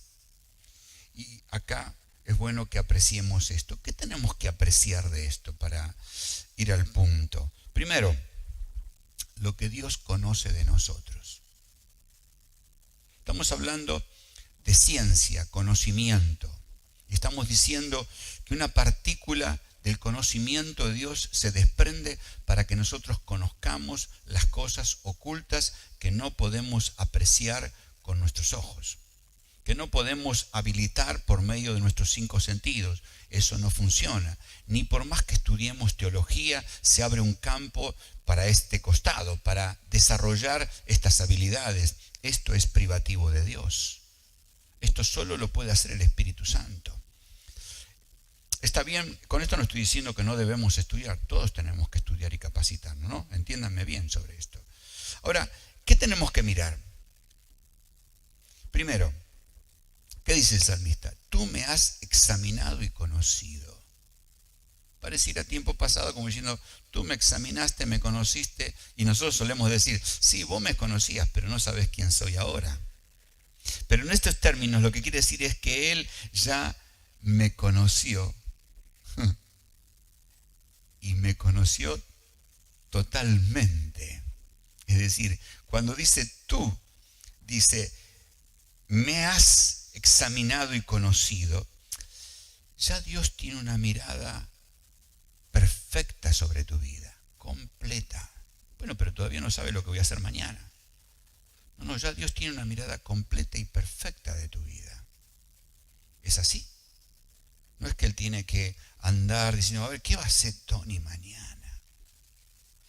Y acá es bueno que apreciemos esto. ¿Qué tenemos que apreciar de esto para ir al punto? Primero, lo que Dios conoce de nosotros. Estamos hablando de ciencia, conocimiento. Estamos diciendo que una partícula del conocimiento de Dios se desprende para que nosotros conozcamos las cosas ocultas que no podemos apreciar con nuestros ojos, que no podemos habilitar por medio de nuestros 5 sentidos. Eso no funciona. Ni por más que estudiemos teología, se abre un campo para este costado, para desarrollar estas habilidades. Esto es privativo de Dios. Esto solo lo puede hacer el Espíritu Santo. Está bien, con esto no estoy diciendo que no debemos estudiar. Todos tenemos que estudiar y capacitarnos, ¿no? Entiéndanme bien sobre esto. Ahora, ¿qué tenemos que mirar? Primero, ¿qué dice el salmista? Tú me has examinado y conocido. Pareciera tiempo pasado como diciendo, tú me examinaste, me conociste, y nosotros solemos decir, sí, vos me conocías, pero no sabes quién soy ahora. Pero en estos términos lo que quiere decir es que Él ya me conoció y me conoció totalmente. Es decir, cuando dice tú, dice, me has examinado y conocido, ya Dios tiene una mirada perfecta sobre tu vida, completa. Bueno, pero todavía no sabe lo que voy a hacer mañana. No, ya Dios tiene una mirada completa y perfecta de tu vida. Es así. No es que Él tiene que andar diciendo, a ver, ¿qué va a hacer Tony mañana?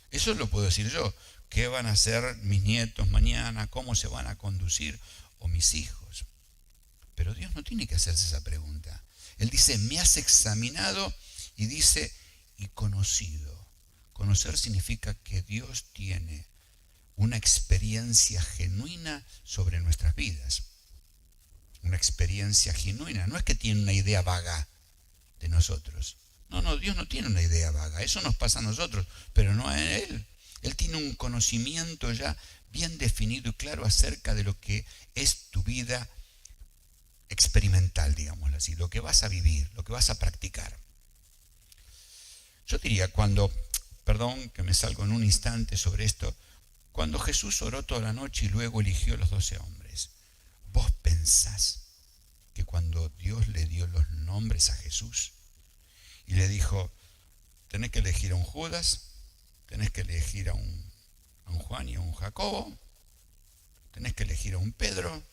Eso lo puedo decir yo. ¿Qué van a hacer mis nietos mañana? ¿Cómo se van a conducir? O mis hijos. Pero Dios no tiene que hacerse esa pregunta. Él dice, me has examinado, y dice, y conocido. Conocer significa que Dios tiene una experiencia genuina sobre nuestras vidas. Una experiencia genuina. No es que tiene una idea vaga de nosotros. No, Dios no tiene una idea vaga. Eso nos pasa a nosotros, pero no a Él. Él tiene un conocimiento ya bien definido y claro acerca de lo que es tu vida experimental, digámoslo así, lo que vas a vivir, lo que vas a practicar. Yo diría perdón que me salgo en un instante sobre esto, cuando Jesús oró toda la noche y luego eligió a los 12 hombres, ¿vos pensás que cuando Dios le dio los nombres a Jesús y le dijo, tenés que elegir a un Judas, tenés que elegir a un Juan y a un Jacobo, tenés que elegir a un Pedro,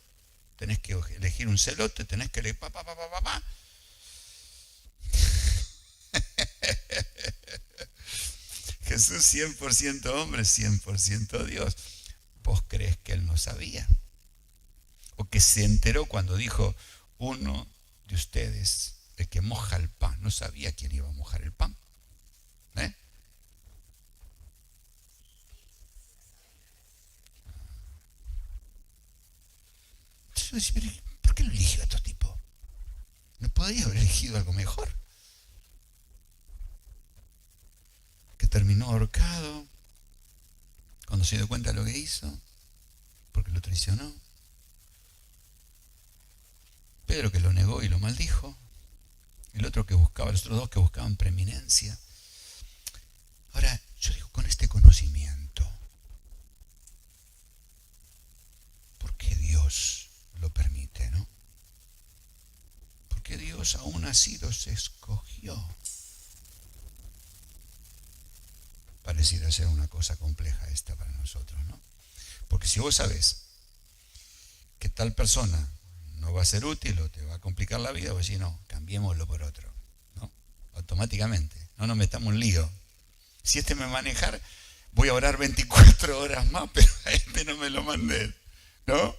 tenés que elegir un celote, tenés que elegir Jesús 100% hombre, 100% Dios. ¿Vos crees que Él no sabía? O que se enteró cuando dijo, uno de ustedes, el que moja el pan, no sabía quién iba a mojar el pan. ¿Eh? Entonces uno dice, ¿por qué lo eligió a estos tipos? ¿No podría haber elegido algo mejor? Que terminó ahorcado cuando se dio cuenta de lo que hizo, porque lo traicionó. Pedro, que lo negó y lo maldijo. El otro que buscaba, los otros dos que buscaban preeminencia. Ahora, yo digo, con este conocimiento, ¿por qué Dios lo permite, no? Porque Dios aún así los escogió. Pareciera ser una cosa compleja esta para nosotros, ¿no? Porque si vos sabés que tal persona no va a ser útil o te va a complicar la vida, vos decís, no, cambiémoslo por otro, ¿no? Automáticamente, no nos metamos en lío. Si este me va a manejar, voy a orar 24 horas más, pero a este no me lo mandé, ¿no?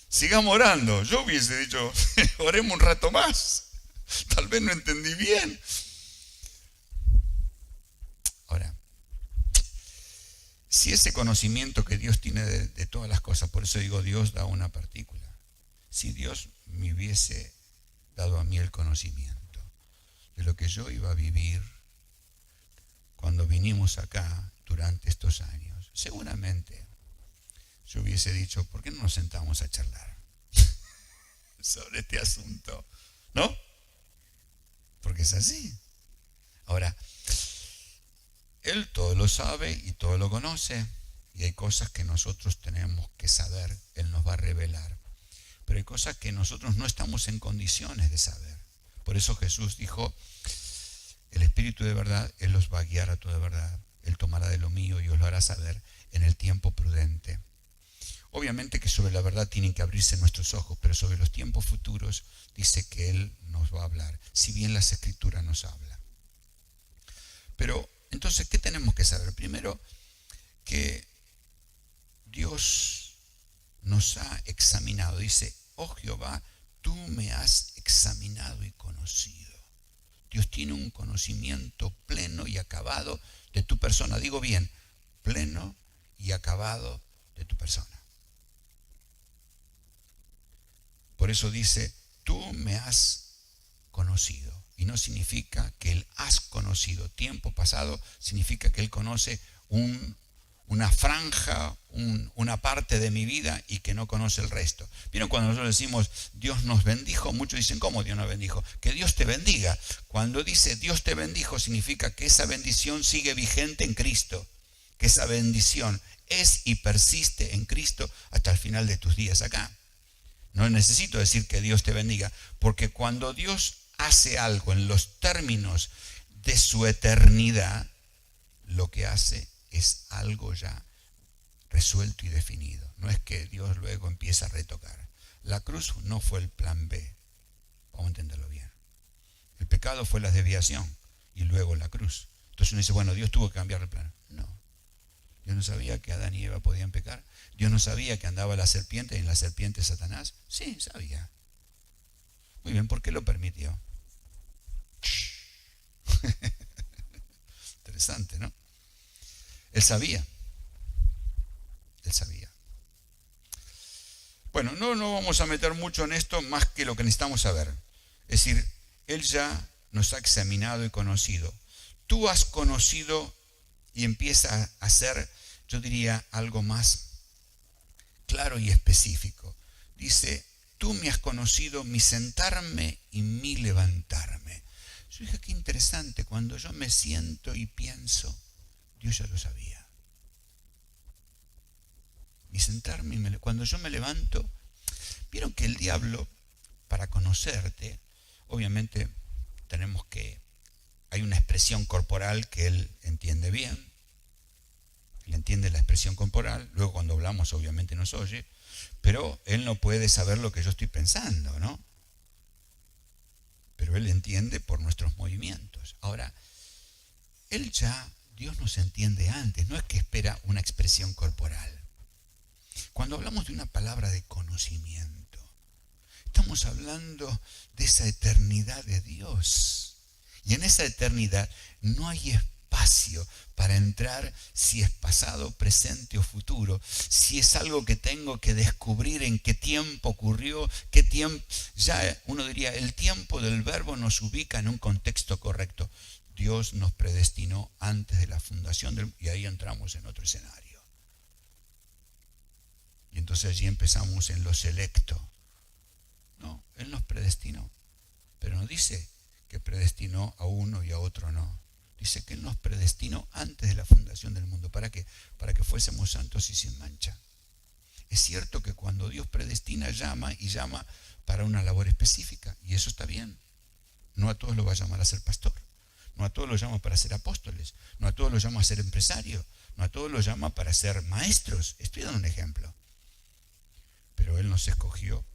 Sigamos orando. Yo hubiese dicho, oremos un rato más. Tal vez no entendí bien. Ahora, si ese conocimiento que Dios tiene de todas las cosas, por eso digo, Dios da una partícula. Si Dios me hubiese dado a mí el conocimiento de lo que yo iba a vivir cuando vinimos acá durante estos años, seguramente yo hubiese dicho, ¿por qué no nos sentamos a charlar sobre este asunto? ¿No? Porque es así. Ahora, Él todo lo sabe y todo lo conoce, y hay cosas que nosotros tenemos que saber, Él nos va a revelar. Pero hay cosas que nosotros no estamos en condiciones de saber. Por eso Jesús dijo, el Espíritu de verdad, Él los va a guiar a toda verdad. Él tomará de lo mío y os lo hará saber en el tiempo prudente. Obviamente que sobre la verdad tienen que abrirse nuestros ojos, pero sobre los tiempos futuros dice que Él nos va a hablar, si bien las Escrituras nos hablan. Pero entonces, ¿qué tenemos que saber? Primero, que Dios nos ha examinado. Dice, oh Jehová, tú me has examinado y conocido. Dios tiene un conocimiento pleno y acabado de tu persona. Digo bien, pleno y acabado de tu persona. Por eso dice, tú me has conocido. Y no significa que Él has conocido. Tiempo pasado significa que Él conoce una franja, una parte de mi vida y que no conoce el resto. ¿Vieron cuando nosotros decimos Dios nos bendijo? Muchos dicen, ¿cómo Dios nos bendijo? Que Dios te bendiga. Cuando dice Dios te bendijo, significa que esa bendición sigue vigente en Cristo. Que esa bendición es y persiste en Cristo hasta el final de tus días acá. No necesito decir que Dios te bendiga, porque cuando Dios hace algo en los términos de su eternidad, lo que hace es algo ya resuelto y definido. No es que Dios luego empieza a retocar. La cruz no fue el plan B. Vamos a entenderlo bien. El pecado fue la desviación y luego la cruz. Entonces uno dice, bueno, Dios tuvo que cambiar el plan. No. Dios no sabía que Adán y Eva podían pecar. Dios no sabía que andaba la serpiente y en la serpiente Satanás. Sí, sabía. Muy bien, ¿por qué lo permitió? Interesante, ¿no? Él sabía. Él sabía. Bueno, no vamos a meter mucho en esto más que lo que necesitamos saber. Es decir, Él ya nos ha examinado y conocido. Tú has conocido y empieza a hacer, yo diría, algo más claro y específico. Dice, tú me has conocido mi sentarme y mi levantarme. Yo dije, qué interesante, cuando yo me siento y pienso, Dios ya lo sabía. Mi sentarme, cuando yo me levanto, vieron que el diablo, para conocerte, obviamente hay una expresión corporal que él entiende bien, él entiende la expresión corporal, luego cuando hablamos obviamente nos oye, pero él no puede saber lo que yo estoy pensando, ¿no? Pero él entiende por nuestros movimientos. Ahora, Dios nos entiende antes, no es que espera una expresión corporal. Cuando hablamos de una palabra de conocimiento, estamos hablando de esa eternidad de Dios. Y en esa eternidad no hay espacio para entrar si es pasado, presente o futuro, si es algo que tengo que descubrir en qué tiempo ocurrió, qué tiempo. Ya uno diría, el tiempo del verbo nos ubica en un contexto correcto. Dios nos predestinó antes de la fundación y ahí entramos en otro escenario. Y entonces allí empezamos en lo selecto. No, Él nos predestinó, pero no dice que predestinó a uno y a otro no. Dice que Él nos predestinó antes de la fundación del mundo. ¿Para qué? Para que fuésemos santos y sin mancha. Es cierto que cuando Dios predestina, llama y llama para una labor específica, y eso está bien. No a todos los va a llamar a ser pastor, no a todos los llama para ser apóstoles, no a todos los llama a ser empresarios, no a todos los llama para ser maestros. Estoy dando un ejemplo. Pero Él nos escogió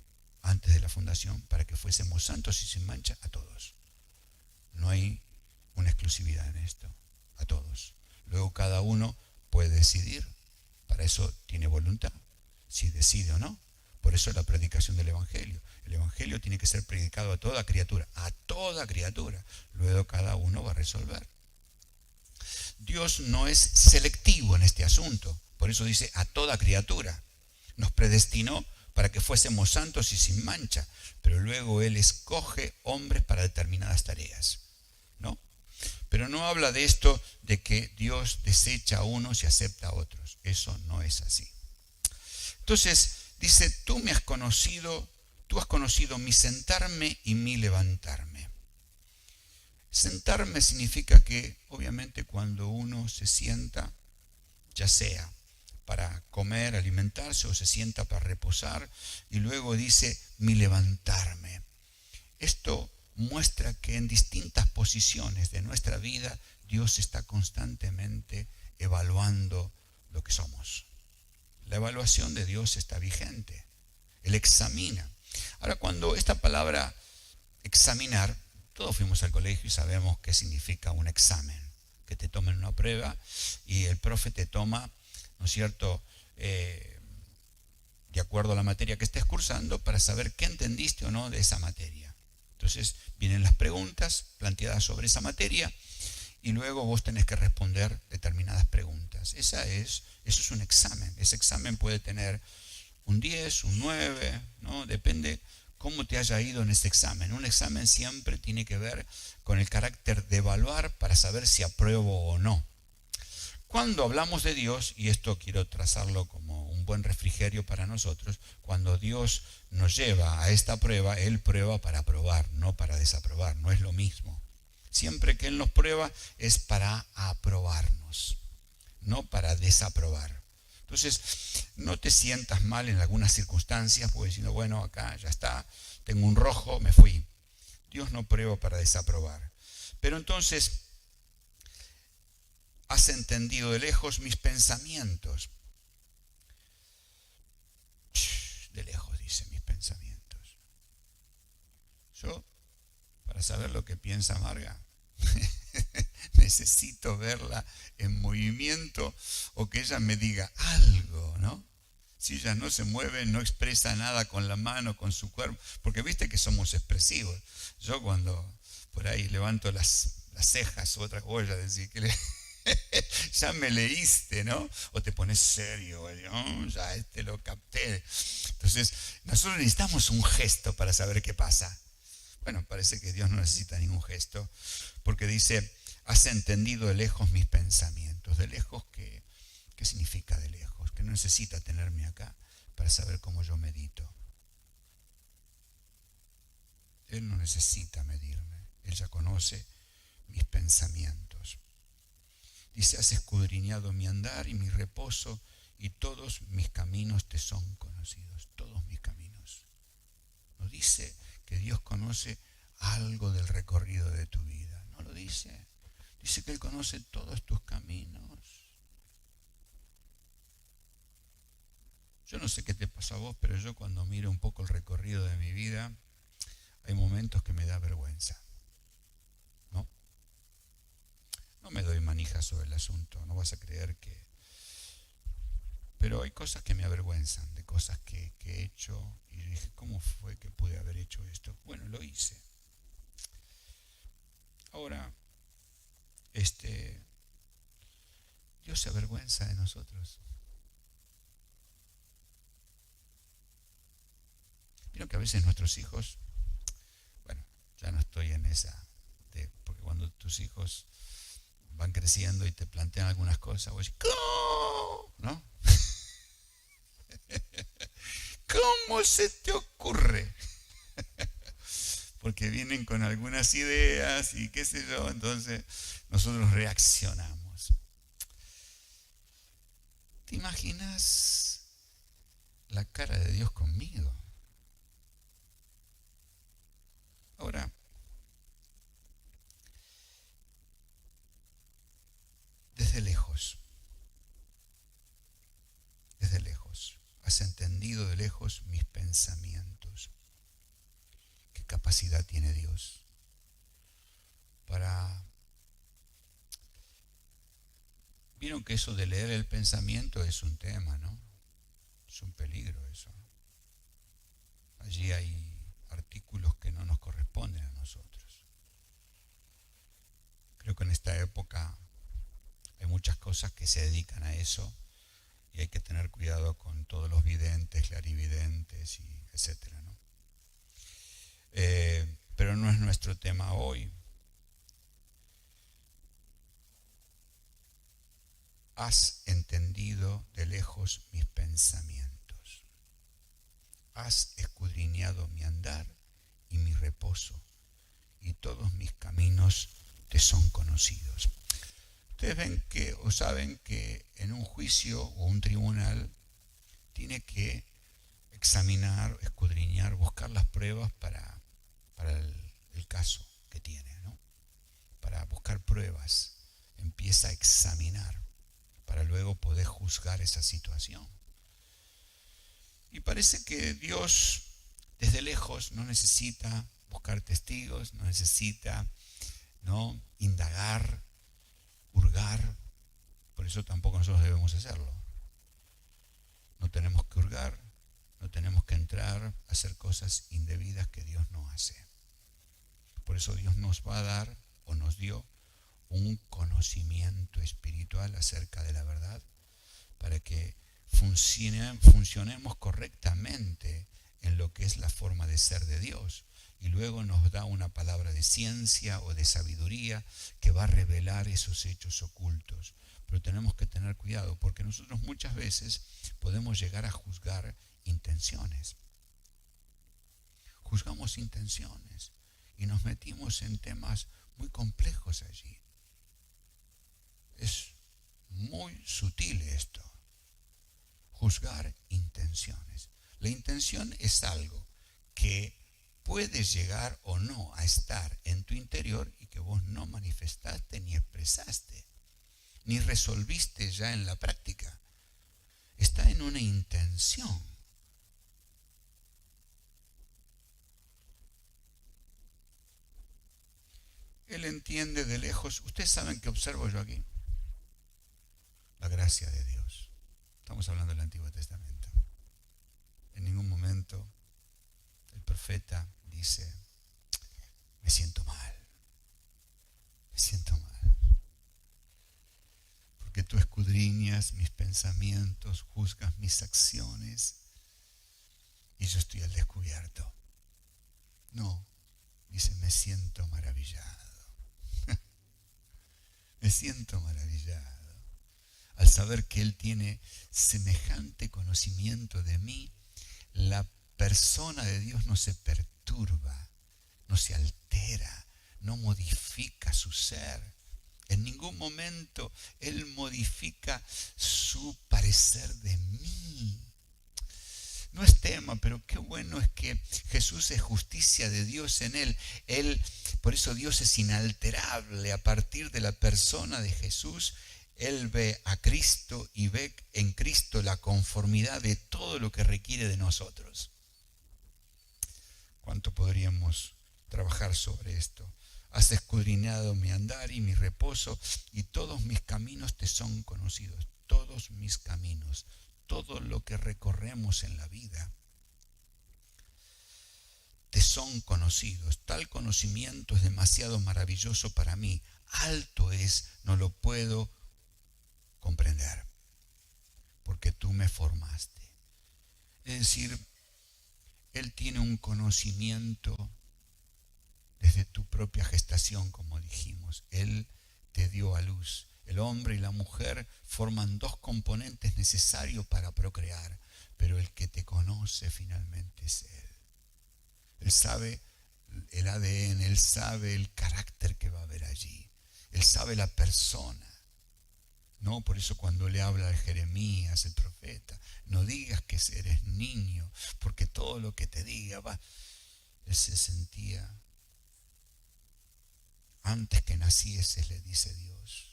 antes de la fundación para que fuésemos santos y sin mancha a todos. No hay una exclusividad en esto, a todos. Luego cada uno puede decidir, para eso tiene voluntad, si decide o no. Por eso la predicación del Evangelio. El Evangelio tiene que ser predicado a toda criatura, a toda criatura. Luego cada uno va a resolver. Dios no es selectivo en este asunto, por eso dice a toda criatura. Nos predestinó para que fuésemos santos y sin mancha, pero luego Él escoge hombres para determinadas tareas, ¿no? Pero no habla de esto de que Dios desecha a unos y acepta a otros. Eso no es así. Entonces dice, tú has conocido mi sentarme y mi levantarme. Sentarme significa que obviamente cuando uno se sienta, ya sea para comer, alimentarse, o se sienta para reposar, y luego dice mi levantarme. Esto muestra que en distintas posiciones de nuestra vida Dios está constantemente evaluando lo que somos. La evaluación de Dios está vigente. Él examina. Ahora, cuando esta palabra examinar, todos fuimos al colegio y sabemos qué significa un examen, que te tomen una prueba y el profe te toma, ¿no es cierto?, de acuerdo a la materia que estés cursando para saber qué entendiste o no de esa materia. Entonces vienen las preguntas planteadas sobre esa materia y luego vos tenés que responder determinadas preguntas. Eso es un examen. Ese examen puede tener un 10, un 9, ¿no? Depende cómo te haya ido en ese examen. Un examen siempre tiene que ver con el carácter de evaluar para saber si apruebo o no. Cuando hablamos de Dios, y esto quiero trazarlo como un buen refrigerio para nosotros, cuando Dios nos lleva a esta prueba, Él prueba para aprobar, no para desaprobar, no es lo mismo. Siempre que Él nos prueba es para aprobarnos, no para desaprobar. Entonces, no te sientas mal en algunas circunstancias, porque diciendo, bueno, acá ya está, tengo un rojo, me fui. Dios no prueba para desaprobar. Pero entonces, has entendido de lejos mis pensamientos. De lejos dice mis pensamientos. Yo, para saber lo que piensa Marga, necesito verla en movimiento o que ella me diga algo, ¿no? Si ella no se mueve, no expresa nada con la mano, con su cuerpo, porque viste que somos expresivos. Yo cuando por ahí levanto las cejas u otra cosa, decir que ya me leíste, ¿no? O te pones serio, ¿no? Ya lo capté. Entonces, nosotros necesitamos un gesto para saber qué pasa. Bueno, parece que Dios no necesita ningún gesto, porque dice, has entendido de lejos mis pensamientos. De lejos, ¿qué significa de lejos? Que no necesita tenerme acá para saber cómo yo medito. Él no necesita medirme. Él ya conoce mis pensamientos. Dice, has escudriñado mi andar y mi reposo, y todos mis caminos te son conocidos. Todos mis caminos. No dice que Dios conoce algo del recorrido de tu vida. No lo dice. Dice que Él conoce todos tus caminos. Yo no sé qué te pasa a vos, pero yo cuando miro un poco el recorrido de mi vida, hay momentos que me da vergüenza. No me doy manija sobre el asunto, no vas a creer que... Pero hay cosas que me avergüenzan, de cosas que he hecho, y dije, ¿cómo fue que pude haber hecho esto? Bueno, lo hice. Ahora, Dios se avergüenza de nosotros. Vieron que a veces nuestros hijos, bueno, ya no estoy en esa, porque cuando tus hijos van creciendo y te plantean algunas cosas, vos decís, ¿cómo? ¿No? ¿Cómo se te ocurre? Porque vienen con algunas ideas y qué sé yo, entonces nosotros reaccionamos. ¿Te imaginas la cara de Dios conmigo? Ahora, desde lejos, has entendido de lejos mis pensamientos. ¿Qué capacidad tiene Dios para... Vieron que eso de leer el pensamiento es un tema, ¿no? Es un peligro eso. Allí hay artículos que no nos corresponden a nosotros. Creo que en esta época hay muchas cosas que se dedican a eso y hay que tener cuidado con todos los videntes, clarividentes y etcétera, ¿no? Pero no es nuestro tema hoy. Has entendido de lejos mis pensamientos. Has escudriñado mi andar y mi reposo, y todos mis caminos te son conocidos. Ustedes ven que, o saben que en un juicio o un tribunal tiene que examinar, escudriñar, buscar las pruebas para el caso que tiene, ¿no? Para buscar pruebas, empieza a examinar para luego poder juzgar esa situación. Y parece que Dios desde lejos no necesita buscar testigos, no necesita, ¿no?, indagar, hurgar. Por eso tampoco nosotros debemos hacerlo. No tenemos que hurgar, no tenemos que entrar a hacer cosas indebidas que Dios no hace. Por eso Dios nos va a dar, o nos dio, un conocimiento espiritual acerca de la verdad, para que funcionemos correctamente en lo que es la forma de ser de Dios. Y luego nos da una palabra de ciencia o de sabiduría que va a revelar esos hechos ocultos. Pero tenemos que tener cuidado, porque nosotros muchas veces podemos llegar a juzgar intenciones. Juzgamos intenciones y nos metimos en temas muy complejos allí. Es muy sutil esto. Juzgar intenciones. La intención es algo que puede llegar o no a estar en tu interior y que vos no manifestaste ni expresaste, ni resolviste ya en la práctica. Está en una intención. Él entiende de lejos. Ustedes saben que observo yo aquí. La gracia de Dios. Estamos hablando del Antiguo Testamento. En ningún momento el profeta dice, me siento mal. Porque tú escudriñas mis pensamientos, juzgas mis acciones y yo estoy al descubierto. No, dice, me siento maravillado. Me siento maravillado al saber que Él tiene semejante conocimiento de mí. La persona de Dios no se perturba, no se altera, no modifica su ser. En ningún momento Él modifica su parecer de mí. No es tema, pero qué bueno es que Jesús es justicia de Dios en Él. Por eso Dios es inalterable. A partir de la persona de Jesús, Él ve a Cristo y ve en Cristo la conformidad de todo lo que requiere de nosotros. ¿Cuánto podríamos trabajar sobre esto? Has escudriñado mi andar y mi reposo, y todos mis caminos te son conocidos. Todos mis caminos, todo lo que recorremos en la vida te son conocidos. Tal conocimiento es demasiado maravilloso para mí. Alto es, no lo puedo comprender, porque tú me formaste. Es decir, Él tiene un conocimiento desde tu propia gestación, como dijimos. Él te dio a luz. El hombre y la mujer forman dos componentes necesarios para procrear, pero el que te conoce finalmente es Él. Él sabe el ADN, Él sabe el carácter que va a haber allí. Él sabe la persona. No, por eso cuando le habla a Jeremías, el profeta, no digas que eres niño, porque todo lo que te diga va. Él se sentía, antes que nacieses, le dice Dios.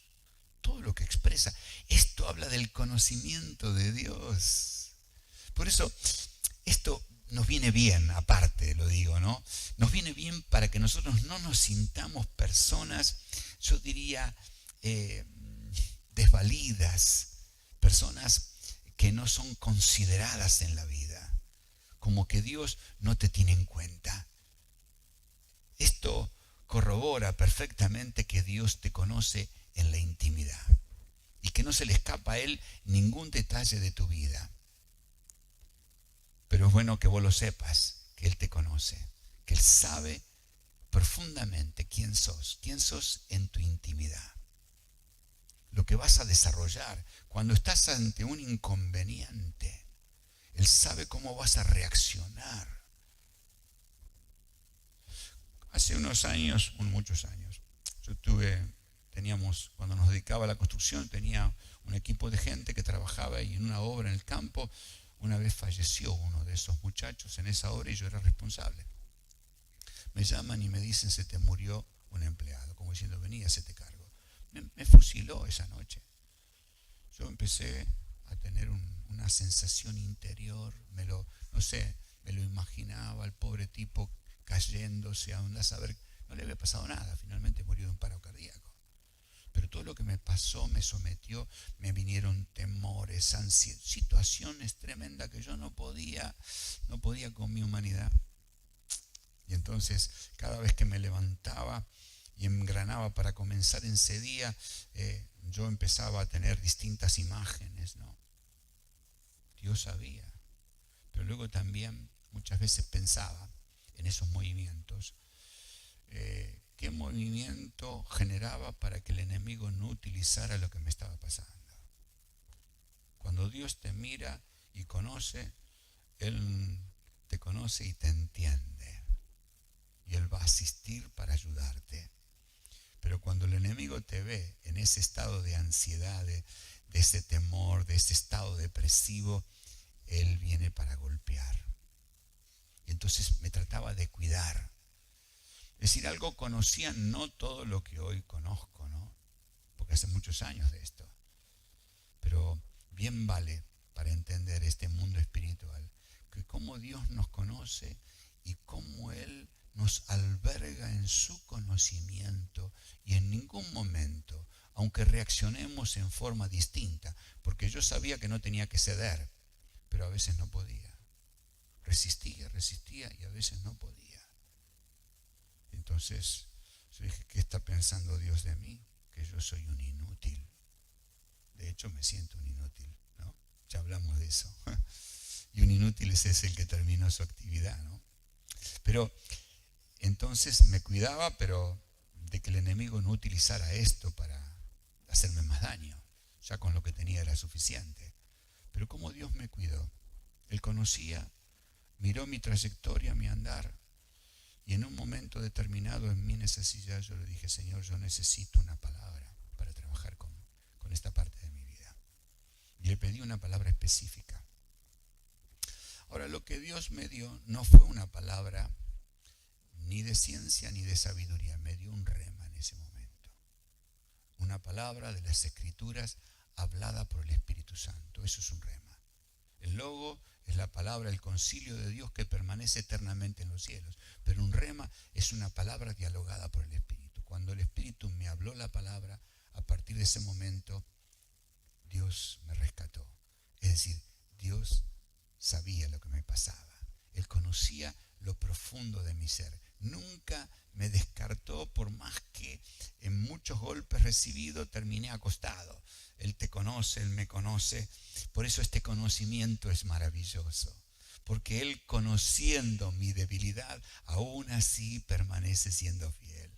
Todo lo que expresa, esto habla del conocimiento de Dios. Por eso, esto nos viene bien, aparte lo digo, ¿no? Nos viene bien para que nosotros no nos sintamos personas, yo diría, desvalidas, personas que no son consideradas en la vida, como que Dios no te tiene en cuenta. Esto corrobora perfectamente que Dios te conoce en la intimidad y que no se le escapa a Él ningún detalle de tu vida. Pero es bueno que vos lo sepas, que Él te conoce, que Él sabe profundamente quién sos en tu intimidad. Lo que vas a desarrollar cuando estás ante un inconveniente. Él sabe cómo vas a reaccionar. Hace unos años, muchos años, cuando nos dedicaba a la construcción, tenía un equipo de gente que trabajaba y en una obra en el campo. Una vez falleció uno de esos muchachos en esa obra y yo era responsable. Me llaman y me dicen, se te murió un empleado, como diciendo, vení, hacete cargo. Me fusiló esa noche. Yo empecé a tener una sensación interior, me lo imaginaba, el pobre tipo cayéndose, a saber, no le había pasado nada, finalmente murió de un paro cardíaco. Pero todo lo que me pasó me sometió, me vinieron temores, situaciones tremendas que yo no podía con mi humanidad. Y entonces, cada vez que me levantaba y engranaba para comenzar ese día, yo empezaba a tener distintas imágenes, ¿no? Dios sabía. Pero luego también muchas veces pensaba en esos movimientos. ¿Qué movimiento generaba para que el enemigo no utilizara lo que me estaba pasando? Cuando Dios te mira y conoce, Él te conoce y te entiende. Y Él va a asistir para ayudarte. Pero cuando el enemigo te ve en ese estado de ansiedad, de ese temor, de ese estado depresivo, Él viene para golpear. Y entonces me trataba de cuidar. Es decir, algo conocía, no todo lo que hoy conozco, ¿no? Porque hace muchos años de esto. Pero bien vale para entender este mundo espiritual, que cómo Dios nos conoce y cómo Él nos alberga en su conocimiento y en ningún momento, aunque reaccionemos en forma distinta, porque yo sabía que no tenía que ceder, pero a veces no podía. Resistía y a veces no podía. Entonces yo dije, ¿qué está pensando Dios de mí? Que yo soy un inútil. De hecho me siento un inútil, ¿no? Ya hablamos de eso. Y un inútil es ese el que terminó su actividad, ¿no? Pero entonces me cuidaba, pero de que el enemigo no utilizara esto para hacerme más daño. Ya con lo que tenía era suficiente. Pero cómo Dios me cuidó. Él conocía, miró mi trayectoria, mi andar. Y en un momento determinado en mi necesidad yo le dije, Señor, yo necesito una palabra para trabajar con esta parte de mi vida. Y le pedí una palabra específica. Ahora, lo que Dios me dio no fue una palabra ni de ciencia ni de sabiduría, me dio un rema en ese momento. Una palabra de las Escrituras hablada por el Espíritu Santo, eso es un rema. El logo es la palabra, el concilio de Dios que permanece eternamente en los cielos. Pero un rema es una palabra dialogada por el Espíritu. Cuando el Espíritu me habló la palabra, a partir de ese momento, Dios me rescató. Es decir, Dios sabía lo que me pasaba. Él conocía lo profundo de mi ser. Nunca me descartó, por más que en muchos golpes recibidos terminé acostado. Él te conoce, Él me conoce. Por eso este conocimiento es maravilloso. Porque Él, conociendo mi debilidad, aún así permanece siendo fiel.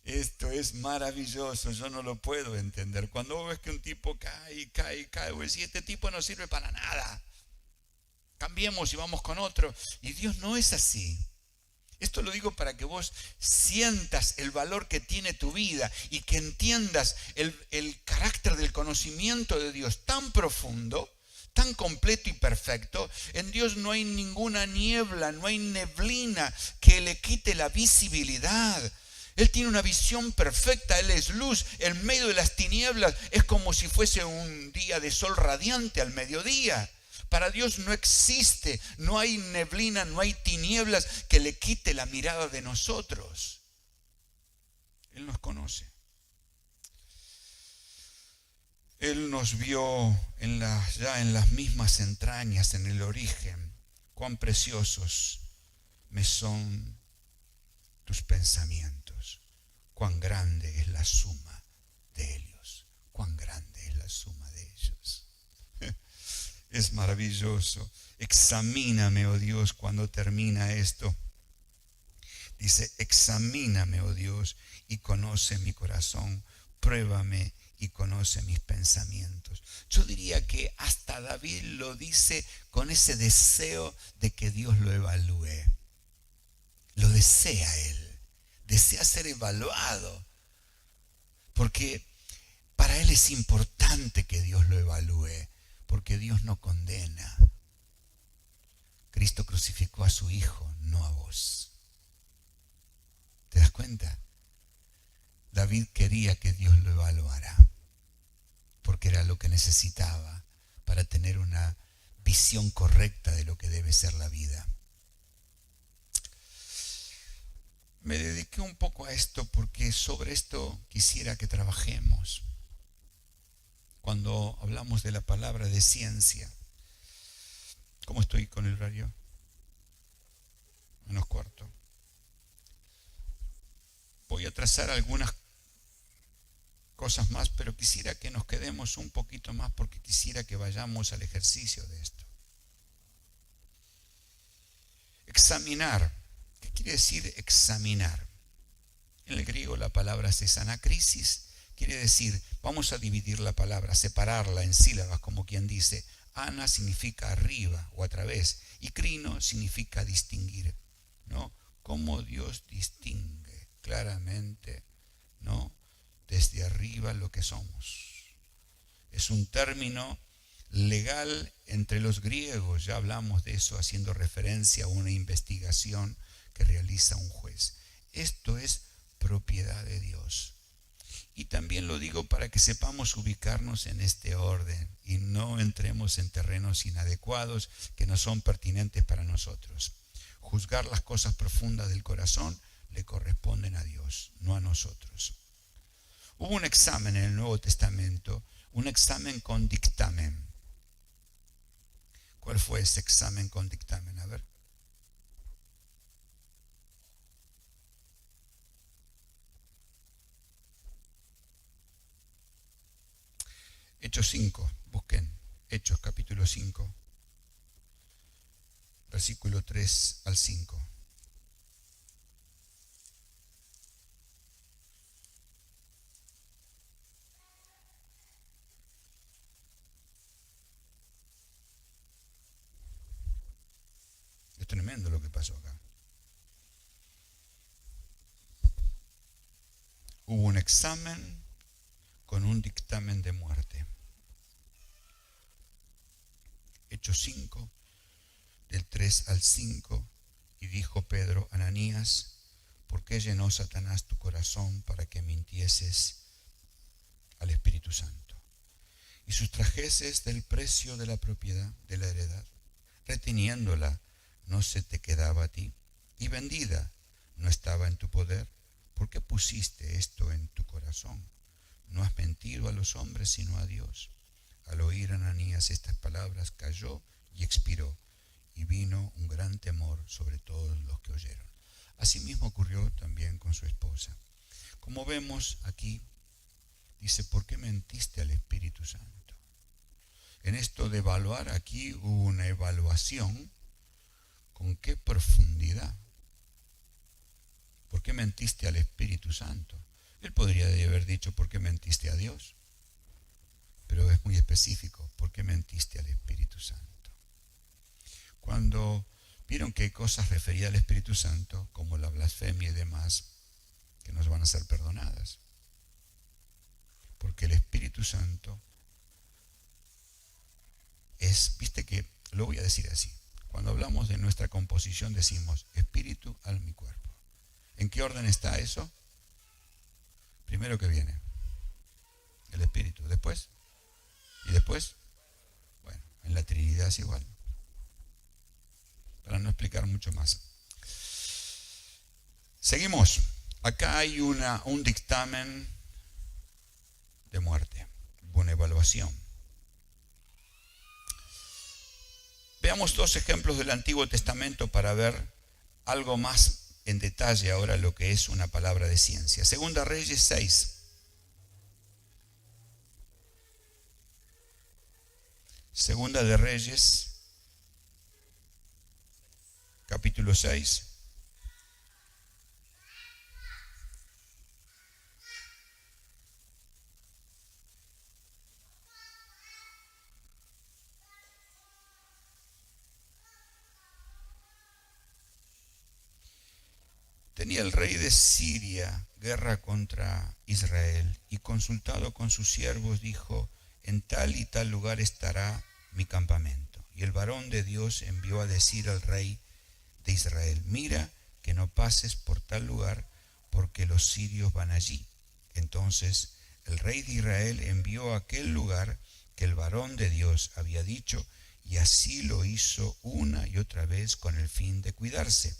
Esto es maravilloso, yo no lo puedo entender. Cuando vos ves que un tipo cae, vos decís, este tipo no sirve para nada. Cambiemos y vamos con otro. Y Dios no es así. Esto lo digo para que vos sientas el valor que tiene tu vida y que entiendas el carácter del conocimiento de Dios tan profundo, tan completo y perfecto. En Dios no hay ninguna niebla, no hay neblina que le quite la visibilidad. Él tiene una visión perfecta, Él es luz. En medio de las tinieblas es como si fuese un día de sol radiante al mediodía. Para Dios no existe, no hay neblina, no hay tinieblas que le quite la mirada de nosotros. Él nos conoce. Él nos vio ya en las mismas entrañas, en el origen. Cuán preciosos me son tus pensamientos. Cuán grande es la suma de ellos. Cuán grande es la suma de ellos. Es maravilloso. Examíname, oh Dios, cuando termina esto. Dice, examíname, oh Dios, y conoce mi corazón. Pruébame y conoce mis pensamientos. Yo diría que hasta David lo dice con ese deseo de que Dios lo evalúe. Lo desea él. Desea ser evaluado. Porque para él es importante que Dios lo evalúe. Porque Dios no condena. Cristo crucificó a su Hijo, no a vos. ¿Te das cuenta? David quería que Dios lo evaluara. Porque era lo que necesitaba para tener una visión correcta de lo que debe ser la vida. Me dediqué un poco a esto porque sobre esto quisiera que trabajemos. Cuando hablamos de la palabra de ciencia. ¿Cómo estoy con el horario? -4. Voy a trazar algunas cosas más, pero quisiera que nos quedemos un poquito más porque quisiera que vayamos al ejercicio de esto. Examinar. ¿Qué quiere decir examinar? En el griego la palabra es anacrisis. Quiere decir, vamos a dividir la palabra, separarla en sílabas, como quien dice, ana significa arriba o a través, y crino significa distinguir, ¿no? Cómo Dios distingue claramente, ¿no? Desde arriba lo que somos. Es un término legal entre los griegos, ya hablamos de eso haciendo referencia a una investigación que realiza un juez. Esto es propiedad de Dios. Y también lo digo para que sepamos ubicarnos en este orden y no entremos en terrenos inadecuados que no son pertinentes para nosotros. Juzgar las cosas profundas del corazón le corresponden a Dios, no a nosotros. Hubo un examen en el Nuevo Testamento, un examen con dictamen. ¿Cuál fue ese examen con dictamen? A ver. Hechos 5, busquen Hechos capítulo 5, versículo 3 al 5. Es tremendo lo que pasó acá. Hubo un examen con un dictamen de muerte. Hechos 5, del 3 al 5, y dijo Pedro, Ananías, ¿por qué llenó Satanás tu corazón para que mintieses al Espíritu Santo y sustrajeses del precio de la propiedad, de la heredad, reteniéndola, no se te quedaba a ti, y vendida, no estaba en tu poder? ¿Por qué pusiste esto en tu corazón? No has mentido a los hombres, sino a Dios. Al oír oír Ananías estas palabras, cayó y expiró, y vino un gran temor sobre todos los que oyeron. Asimismo ocurrió también con su esposa. Como vemos aquí, dice, ¿por qué mentiste al Espíritu Santo? En esto de evaluar, aquí hubo una evaluación. ¿Con qué profundidad? ¿Por qué mentiste al Espíritu Santo? Él podría haber dicho, ¿por qué mentiste a Dios? Pero es muy específico, ¿por qué mentiste al Espíritu Santo? Cuando vieron que hay cosas referidas al Espíritu Santo, como la blasfemia y demás, que nos van a ser perdonadas. Porque el Espíritu Santo es, viste que, lo voy a decir así, cuando hablamos de nuestra composición decimos espíritu, alma y cuerpo. ¿En qué orden está eso? Primero que viene el espíritu, después, y después, bueno, en la Trinidad es igual. Para no explicar mucho más. Seguimos. Acá hay un dictamen de muerte, una evaluación. Veamos dos ejemplos del Antiguo Testamento para ver algo más en detalle ahora lo que es una palabra de ciencia. Segunda Reyes 6. Segunda de Reyes, capítulo 6. Tenía el rey de Siria guerra contra Israel y consultado con sus siervos dijo, en tal y tal lugar estará mi campamento. Y el varón de Dios envió a decir al rey de Israel, mira que no pases por tal lugar porque los sirios van allí. Entonces el rey de Israel envió a aquel lugar que el varón de Dios había dicho y así lo hizo una y otra vez con el fin de cuidarse.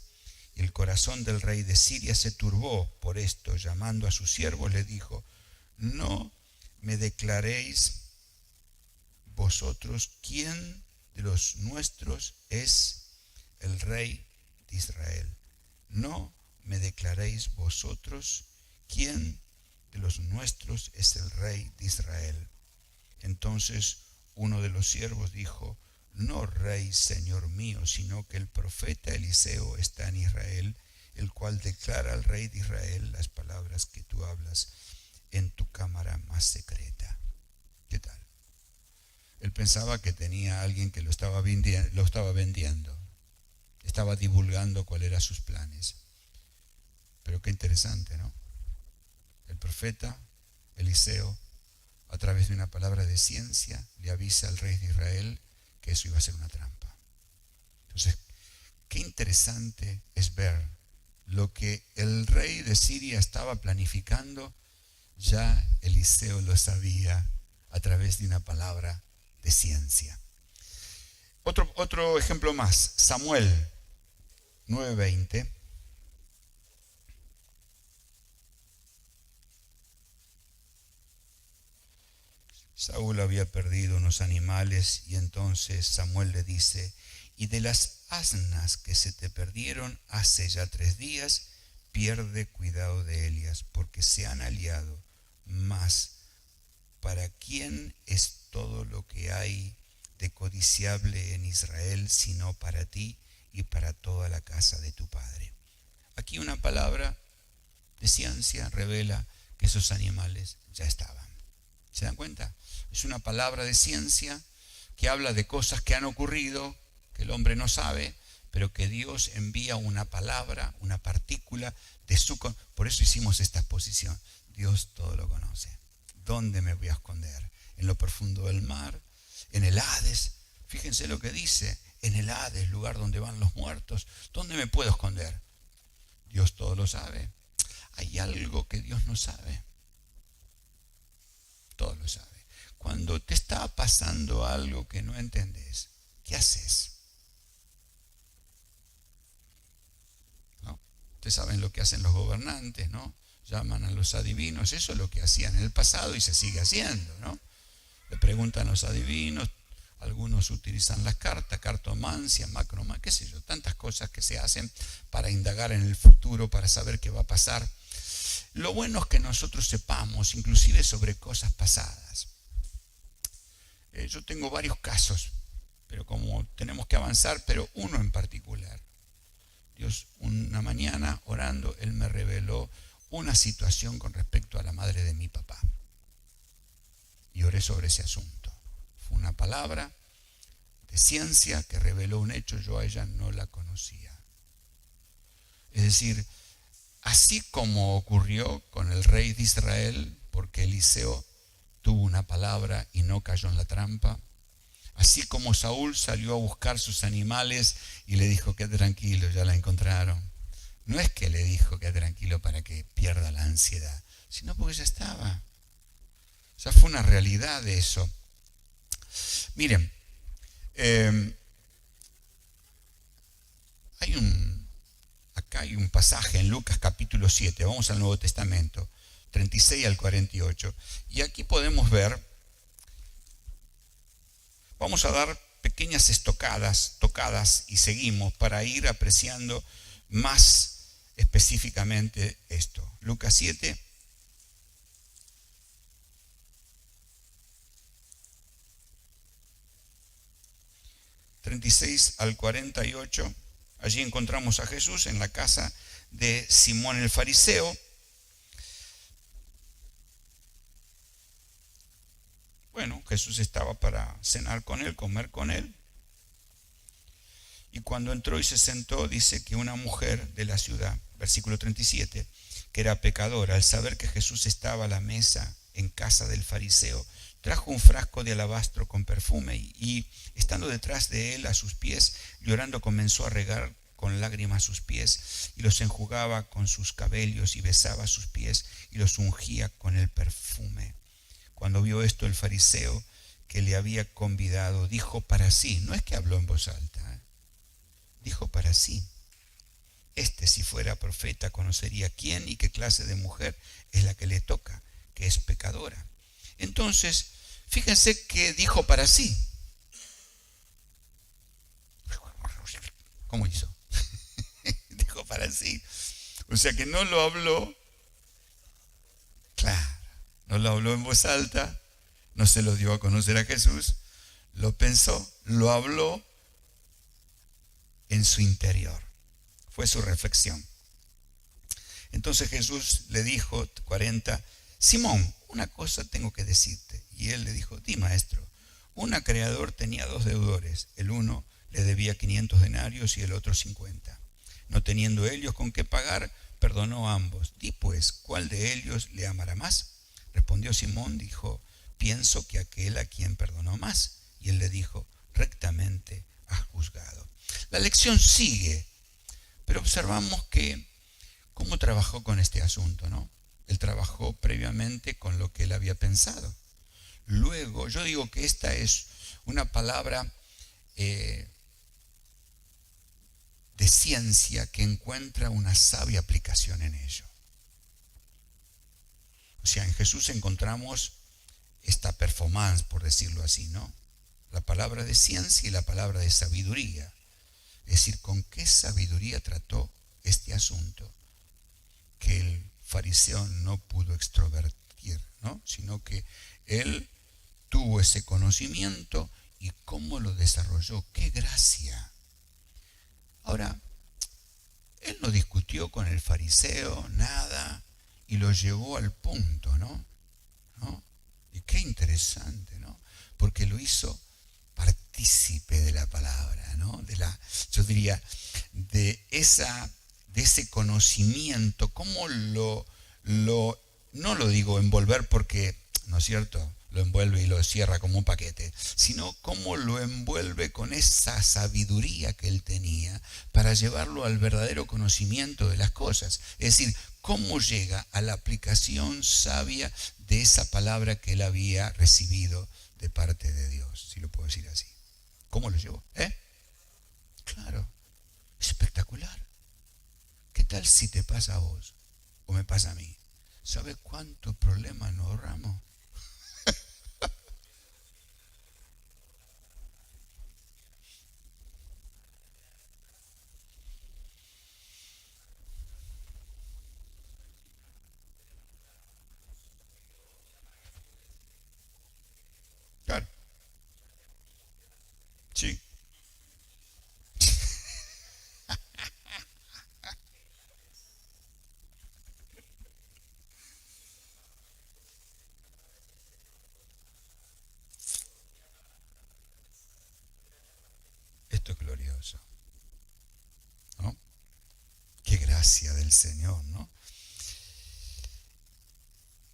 Y el corazón del rey de Siria se turbó por esto, llamando a sus siervos le dijo, no me declaréis vosotros quién de los nuestros es el rey de Israel. No me declaréis vosotros quién de los nuestros es el rey de Israel. Entonces uno de los siervos dijo, no rey, señor mío, sino que el profeta Eliseo está en Israel, el cual declara al rey de Israel las palabras que tú hablas en tu cámara más secreta. ¿Qué tal? Él pensaba que tenía a alguien que lo estaba vendiendo, estaba divulgando cuáles eran sus planes. Pero qué interesante, ¿no? El profeta Eliseo, a través de una palabra de ciencia, le avisa al rey de Israel que eso iba a ser una trampa. Entonces, qué interesante es ver lo que el rey de Siria estaba planificando, ya Eliseo lo sabía a través de una palabra de ciencia. Otro ejemplo más, Samuel 9:20. Saúl había perdido unos animales y entonces Samuel le dice, y de las asnas que se te perdieron hace ya 3 días, pierde cuidado de ellas, porque se han aliado. Mas, ¿para quién es todo lo que hay de codiciable en Israel, sino para ti y para toda la casa de tu padre? Aquí una palabra de ciencia revela que esos animales ya estaban. ¿Se dan cuenta? Es una palabra de ciencia que habla de cosas que han ocurrido, que el hombre no sabe, pero que Dios envía una palabra, una partícula de su... Por eso hicimos esta exposición. Dios todo lo conoce. ¿Dónde me voy a esconder? En lo profundo del mar, en el Hades. Fíjense lo que dice, en el Hades, lugar donde van los muertos. ¿Dónde me puedo esconder? Dios todo lo sabe. Hay algo que Dios no sabe. Todo lo sabe. Cuando te está pasando algo que no entendés, ¿qué haces? ¿No? Ustedes saben lo que hacen los gobernantes, ¿no? Llaman a los adivinos, eso es lo que hacían en el pasado y se sigue haciendo, ¿no? Le preguntan a los adivinos, algunos utilizan las cartas, cartomancia, macromancia, qué sé yo, tantas cosas que se hacen para indagar en el futuro, para saber qué va a pasar. Lo bueno es que nosotros sepamos, inclusive sobre cosas pasadas. Yo tengo varios casos, pero como tenemos que avanzar, pero uno en particular. Dios, una mañana orando, Él me reveló una situación con respecto a la madre de mi papá. Y oré sobre ese asunto. Fue una palabra de ciencia que reveló un hecho, yo a ella no la conocía. Es decir, así como ocurrió con el rey de Israel, porque Eliseo tuvo una palabra y no cayó en la trampa, así como Saúl salió a buscar sus animales y le dijo, quédate tranquilo, ya la encontraron. No es que le dijo, quédate tranquilo para que pierda la ansiedad, sino porque ya estaba. Ya fue una realidad de eso. Miren, acá hay un pasaje en Lucas capítulo 7, vamos al Nuevo Testamento, 36 al 48. Y aquí podemos ver, vamos a dar pequeñas tocadas y seguimos para ir apreciando más específicamente esto. Lucas 7. ...36 al 48... allí encontramos a Jesús en la casa de Simón el fariseo. Bueno, Jesús estaba para cenar con él, comer con él. Y cuando entró y se sentó, dice que una mujer de la ciudad, versículo 37, que era pecadora, al saber que Jesús estaba a la mesa en casa del fariseo, trajo un frasco de alabastro con perfume y estando detrás de él a sus pies, llorando comenzó a regar con lágrimas sus pies y los enjugaba con sus cabellos y besaba sus pies y los ungía con el perfume. Cuando vio esto el fariseo que le había convidado, dijo para sí, no es que habló en voz alta, dijo para sí, si fuera profeta conocería quién y qué clase de mujer es la que le toca, que es pecadora. Entonces, fíjense que dijo para sí. ¿Cómo hizo? Dijo para sí. O sea que no lo habló, claro, no lo habló en voz alta, no se lo dio a conocer a Jesús, lo pensó, lo habló en su interior. Fue su reflexión. Entonces Jesús le dijo, 40, Simón, una cosa tengo que decirte. Y él le dijo, di maestro, un acreedor tenía 2 deudores, el uno le debía 500 denarios y el otro 50. No teniendo ellos con qué pagar, perdonó a ambos. Di pues, ¿cuál de ellos le amará más? Respondió Simón, dijo, pienso que aquel a quien perdonó más. Y él le dijo, rectamente has juzgado. La lección sigue, pero observamos que cómo trabajó con este asunto, ¿no? Él trabajó previamente con lo que él había pensado. Luego, yo digo que esta es una palabra de ciencia que encuentra una sabia aplicación en ello. O sea, en Jesús encontramos esta performance, por decirlo así, ¿no? La palabra de ciencia y la palabra de sabiduría. Es decir, con qué sabiduría trató este asunto que el fariseo no pudo extrovertir, ¿no? Sino que él tuvo ese conocimiento y cómo lo desarrolló. ¡Qué gracia! Ahora, él no discutió con el fariseo, nada, y lo llevó al punto, ¿no? Y qué interesante, ¿no? Porque lo hizo partícipe de la palabra, ¿no? Yo diría, de ese conocimiento, cómo no lo digo envolver porque, ¿no es cierto?, lo envuelve y lo cierra como un paquete, sino cómo lo envuelve con esa sabiduría que él tenía para llevarlo al verdadero conocimiento de las cosas. Es decir, cómo llega a la aplicación sabia de esa palabra que él había recibido de parte de Dios, si lo puedo decir así. ¿Cómo lo llevó? Claro, espectacular. ¿Qué tal si te pasa a vos o me pasa a mí? ¿Sabes cuántos problemas nos ahorramos? Esto es glorioso, ¿no? Qué gracia del Señor, ¿no?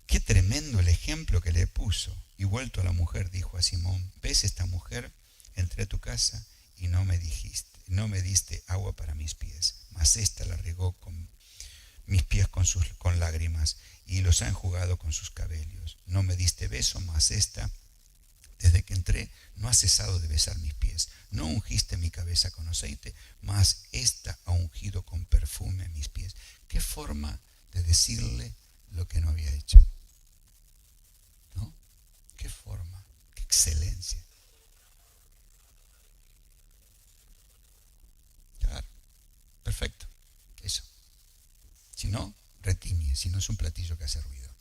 Qué tremendo el ejemplo que le puso. Y vuelto a la mujer, dijo a Simón: ¿ves esta mujer? Entré a tu casa y no me diste agua para mis pies, mas ésta la regó con mis pies con lágrimas y los ha enjugado con sus cabellos. No me diste beso, mas ésta, desde que entré, no ha cesado de besar mis pies. No ungiste mi cabeza con aceite, mas ésta ha ungido con perfume mis pies. Qué forma de decirle lo que no había hecho, ¿no? Qué forma, qué excelencia. Claro, perfecto, eso. Si no, retiñe, si no es un platillo que hace ruido.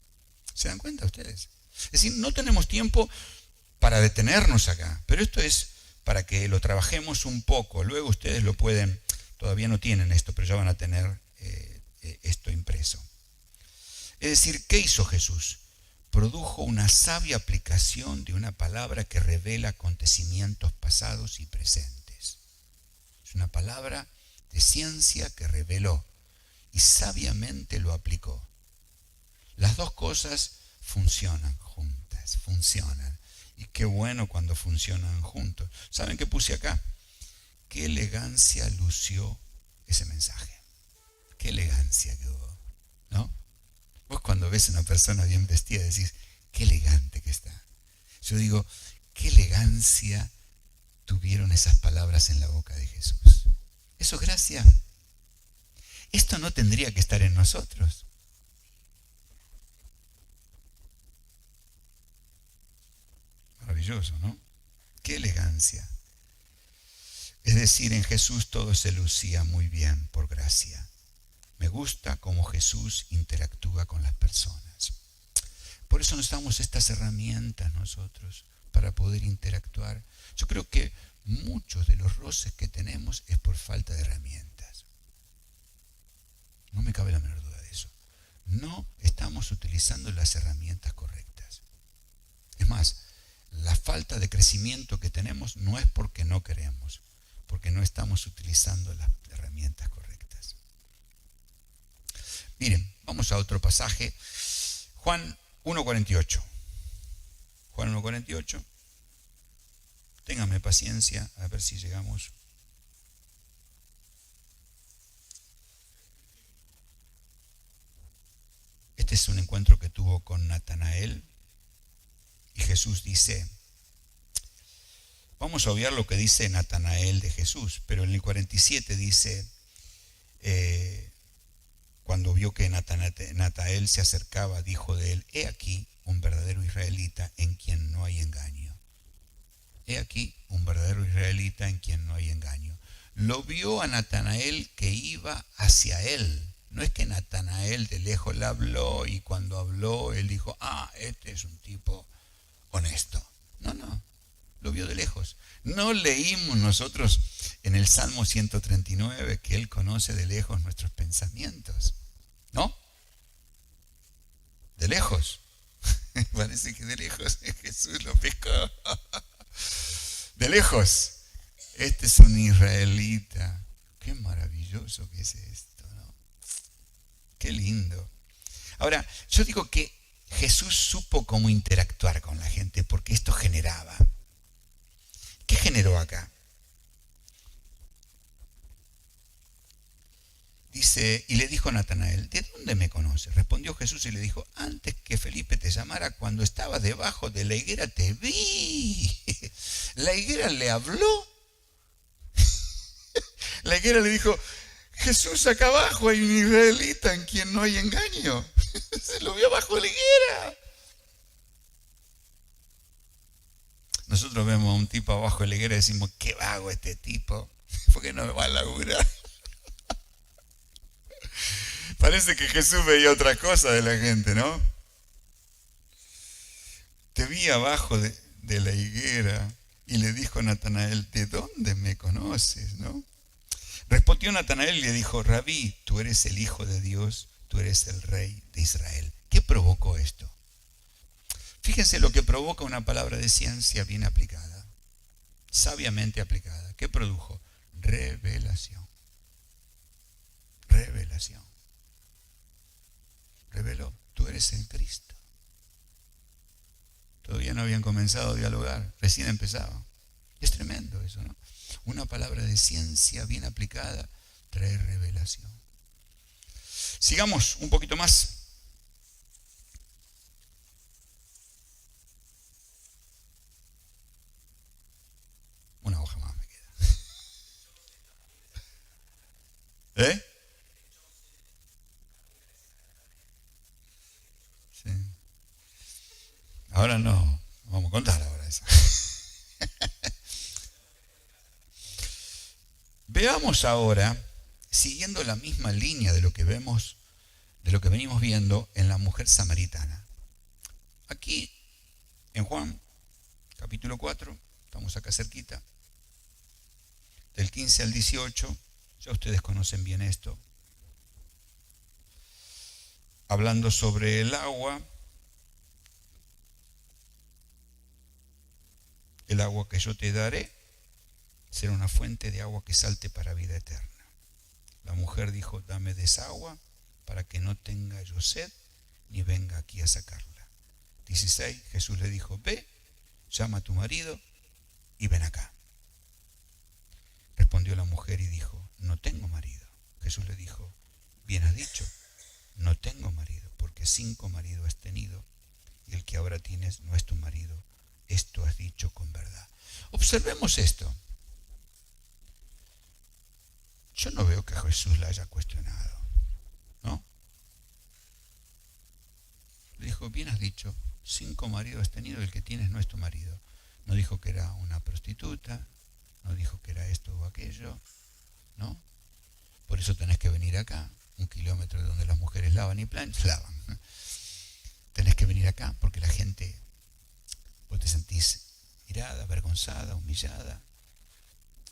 ¿Se dan cuenta ustedes? Es decir, no tenemos tiempo para detenernos acá, pero esto es para que lo trabajemos un poco. Luego ustedes lo pueden, todavía no tienen esto, pero ya van a tener esto impreso. Es decir, ¿qué hizo Jesús? Produjo una sabia aplicación de una palabra que revela acontecimientos pasados y presentes. Es una palabra de ciencia que reveló y sabiamente lo aplicó. Las dos cosas funcionan juntas, funcionan. Y qué bueno cuando funcionan juntos. ¿Saben qué puse acá? Qué elegancia lució ese mensaje. Qué elegancia que hubo, ¿no? Vos cuando ves a una persona bien vestida decís, qué elegante que está. Yo digo, qué elegancia tuvieron esas palabras en la boca de Jesús. Eso es gracia. Esto no tendría que estar en nosotros. Maravilloso, ¿no? Qué elegancia. Es decir, en Jesús todo se lucía muy bien por gracia. Me gusta cómo Jesús interactúa con las personas. Por eso nos damos estas herramientas nosotros para poder interactuar. Yo creo que muchos de los roces que tenemos es por falta de herramientas. No me cabe la menor duda de eso. No estamos utilizando las herramientas correctas. Es más, la falta de crecimiento que tenemos no es porque no queremos, porque no estamos utilizando las herramientas correctas. Miren, vamos a otro pasaje. Juan 1:48. Juan 1:48. Ténganme paciencia, a ver si llegamos. Este es un encuentro que tuvo con Natanael. Y Jesús dice, vamos a obviar lo que dice Natanael de Jesús, pero en el 47 dice, cuando vio que Natanael se acercaba, dijo de él, he aquí un verdadero israelita en quien no hay engaño. He aquí un verdadero israelita en quien no hay engaño. Lo vio a Natanael que iba hacia él. No es que Natanael de lejos le habló y cuando habló él dijo, este es un tipo honesto. No, lo vio de lejos. No leímos nosotros en el Salmo 139 que Él conoce de lejos nuestros pensamientos, ¿no? De lejos. Parece que de lejos Jesús lo pescó. De lejos. Este es un israelita. Qué maravilloso que es esto, ¿no? Qué lindo. Ahora, yo digo que Jesús supo cómo interactuar con la gente porque esto generaba. ¿Qué generó acá? Dice, y le dijo a Natanael, ¿de dónde me conoces? Respondió Jesús y le dijo, antes que Felipe te llamara, cuando estabas debajo de la higuera te vi. La higuera le habló. La higuera le dijo, Jesús, acá abajo hay un israelita en quien no hay engaño. Se lo vio abajo de la higuera. Nosotros vemos a un tipo abajo de la higuera y decimos, qué vago este tipo, ¿por qué no va a laburar? Parece que Jesús veía otra cosa de la gente, ¿no? Te vi abajo de la higuera. Y le dijo a Natanael, ¿de dónde me conoces? ¿No? Respondió Natanael y le dijo, Rabí, tú eres el Hijo de Dios, tú eres el Rey de Israel. ¿Qué provocó esto? Fíjense lo que provoca una palabra de ciencia bien aplicada. sabiamente aplicada. ¿Qué produjo? Revelación. Revelación. Reveló, tú eres el Cristo. Todavía no habían comenzado a dialogar, recién empezaban. Es tremendo eso, ¿no? Una palabra de ciencia bien aplicada trae revelación. Sigamos un poquito más. Una hoja más me queda. ¿Eh? Sí. Ahora no, vamos a contar ahora eso. Veamos ahora, siguiendo la misma línea de lo que vemos, de lo que venimos viendo en la mujer samaritana. Aquí, en Juan, capítulo 4, estamos acá cerquita, del 15 al 18, ya ustedes conocen bien esto, hablando sobre el agua que yo te daré será una fuente de agua que salte para vida eterna. La mujer dijo, dame de esa agua para que no tenga yo sed ni venga aquí a sacarla. 16, Jesús le dijo, ve, llama a tu marido y ven acá. Respondió la mujer y dijo, no tengo marido. Jesús le dijo, bien has dicho, no tengo marido, porque 5 maridos has tenido y el que ahora tienes no es tu marido. Esto has dicho con verdad. Observemos esto. Yo no veo que Jesús la haya cuestionado, ¿no? Le dijo, bien has dicho, 5 maridos has tenido, el que tienes no es tu marido. No dijo que era una prostituta, no dijo que era esto o aquello, ¿no? Por eso tenés que venir acá, 1 kilómetro de donde las mujeres lavan y planchan, lavan. Tenés que venir acá porque la gente, vos te sentís mirada, avergonzada, humillada.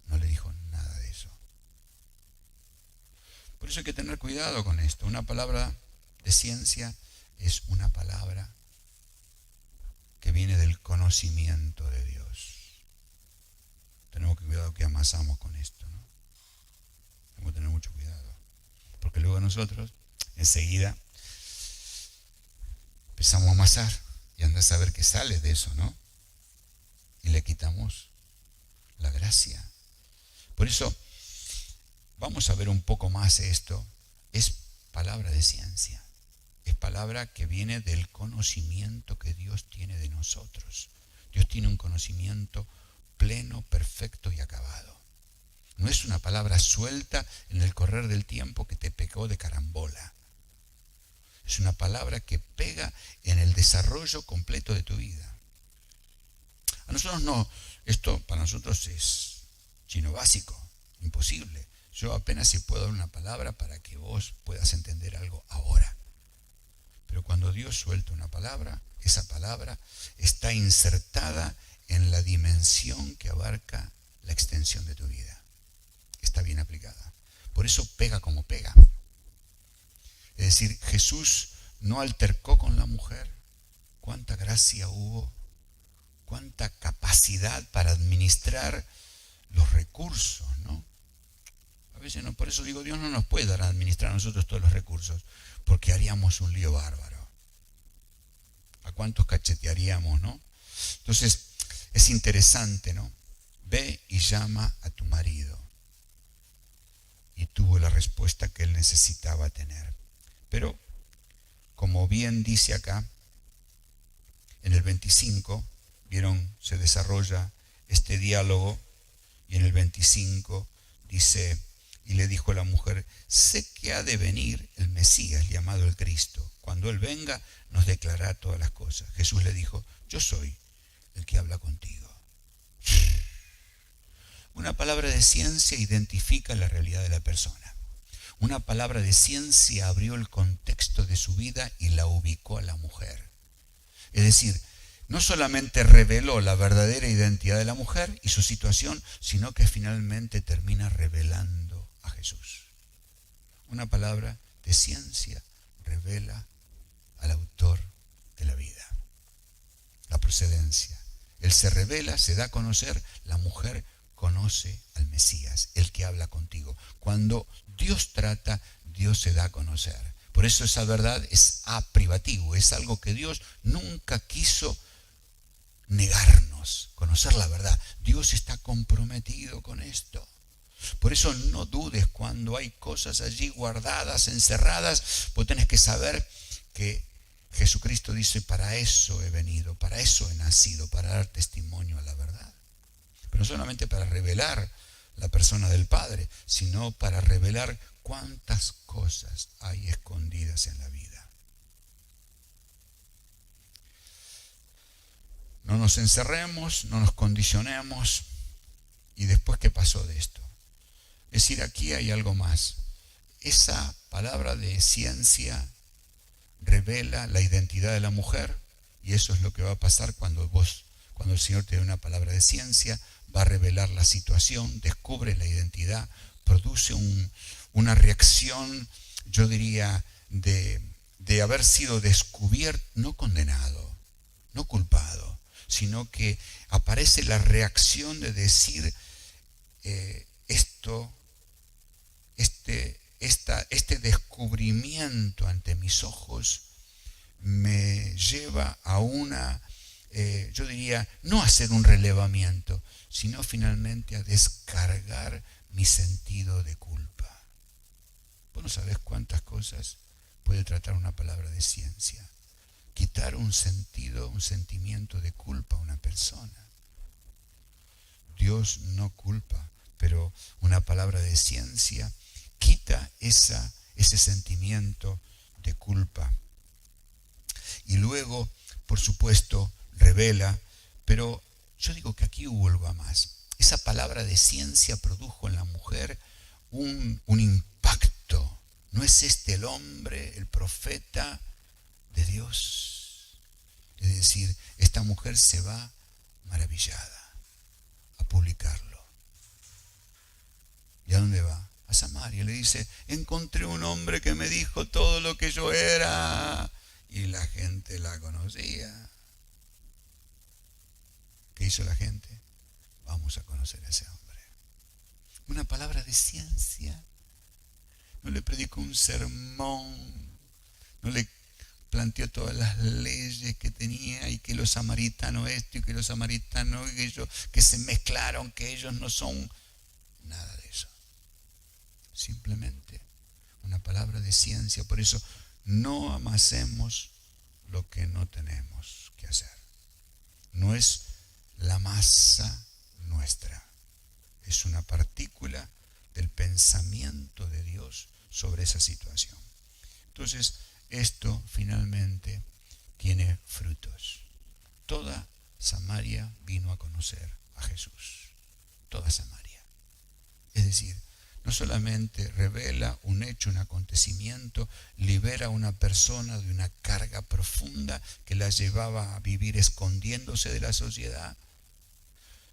No le dijo nada de eso. Por eso hay que tener cuidado con esto. Una palabra de ciencia es una palabra que viene del conocimiento de Dios. Tenemos que cuidado que amasamos con esto, ¿no? Tenemos que tener mucho cuidado. Porque luego nosotros, enseguida, empezamos a amasar y anda a saber qué sale de eso, ¿no? Y le quitamos la gracia. Por eso, vamos a ver un poco más esto. Es palabra de ciencia. Es palabra que viene del conocimiento que Dios tiene de nosotros. Dios tiene un conocimiento pleno, perfecto y acabado. No es una palabra suelta en el correr del tiempo que te pegó de carambola. Es una palabra que pega en el desarrollo completo de tu vida. A nosotros no, esto para nosotros es chino básico, imposible. Yo apenas si puedo dar una palabra para que vos puedas entender algo ahora. Pero cuando Dios suelta una palabra, esa palabra está insertada en la dimensión que abarca la extensión de tu vida. Está bien aplicada. Por eso pega como pega. Es decir, Jesús no altercó con la mujer. Cuánta gracia hubo, cuánta capacidad para administrar los recursos, ¿no? A veces no, por eso digo, Dios no nos puede dar a administrar a nosotros todos los recursos, porque haríamos un lío bárbaro. ¿A cuántos cachetearíamos, no? Entonces, es interesante, ¿no? Ve y llama a tu marido. Y tuvo la respuesta que él necesitaba tener. Pero, como bien dice acá, en el 25, vieron, se desarrolla este diálogo, y en el 25 dice, y le dijo a la mujer, sé que ha de venir el Mesías, llamado el Cristo. Cuando Él venga, nos declarará todas las cosas. Jesús le dijo, yo soy el que habla contigo. Una palabra de ciencia identifica la realidad de la persona. Una palabra de ciencia abrió el contexto de su vida y la ubicó a la mujer. Es decir, no solamente reveló la verdadera identidad de la mujer y su situación, sino que finalmente termina revelando a Jesús. Una palabra de ciencia revela al autor de la vida, la procedencia, Él se revela, se da a conocer, la mujer conoce al Mesías, el que habla contigo. Cuando Dios trata, Dios se da a conocer. Por eso esa verdad es privativo, es algo que Dios nunca quiso negarnos, conocer la verdad. Dios está comprometido con esto. Por eso no dudes cuando hay cosas allí guardadas, encerradas, vos tenés que saber que Jesucristo dice, para eso he venido, para eso he nacido, para dar testimonio a la verdad. Pero no solamente para revelar la persona del Padre, sino para revelar cuántas cosas hay escondidas en la vida. No nos encerremos, no nos condicionemos. ¿Y después qué pasó de esto? Es decir, aquí hay algo más. Esa palabra de ciencia revela la identidad de la mujer, y eso es lo que va a pasar cuando el Señor te dé una palabra de ciencia, va a revelar la situación, descubre la identidad, produce una reacción, yo diría, de haber sido descubierto, no condenado, no culpado, sino que aparece la reacción de decir, este descubrimiento ante mis ojos me lleva a yo diría, no a hacer un relevamiento, sino finalmente a descargar mi sentido de culpa. Vos no sabés cuántas cosas puede tratar una palabra de ciencia. Quitar un sentimiento de culpa a una persona. Dios no culpa, pero una palabra de ciencia quita ese sentimiento de culpa. Y luego, por supuesto, revela, pero yo digo que aquí hubo algo más. Esa palabra de ciencia produjo en la mujer un impacto. ¿No es este el hombre, el profeta de Dios? Es decir, esta mujer se va maravillada a publicarlo. ¿Y a dónde va? A Samaria. Le dice, encontré un hombre que me dijo todo lo que yo era. Y la gente la conocía. ¿Qué hizo la gente? Vamos a conocer a ese hombre. Una palabra de ciencia. No le predicó un sermón. No le planteó todas las leyes que tenía y que los samaritanos esto y que los samaritanos que se mezclaron, que ellos no son nada de eso. Simplemente una palabra de ciencia. Por eso no amasemos lo que no tenemos que hacer. No es la masa nuestra, es una partícula del pensamiento de Dios sobre esa situación. Entonces, esto finalmente tiene frutos. Toda Samaria vino a conocer a Jesús. Toda Samaria. Es decir, no solamente revela un hecho, un acontecimiento, libera a una persona de una carga profunda que la llevaba a vivir escondiéndose de la sociedad,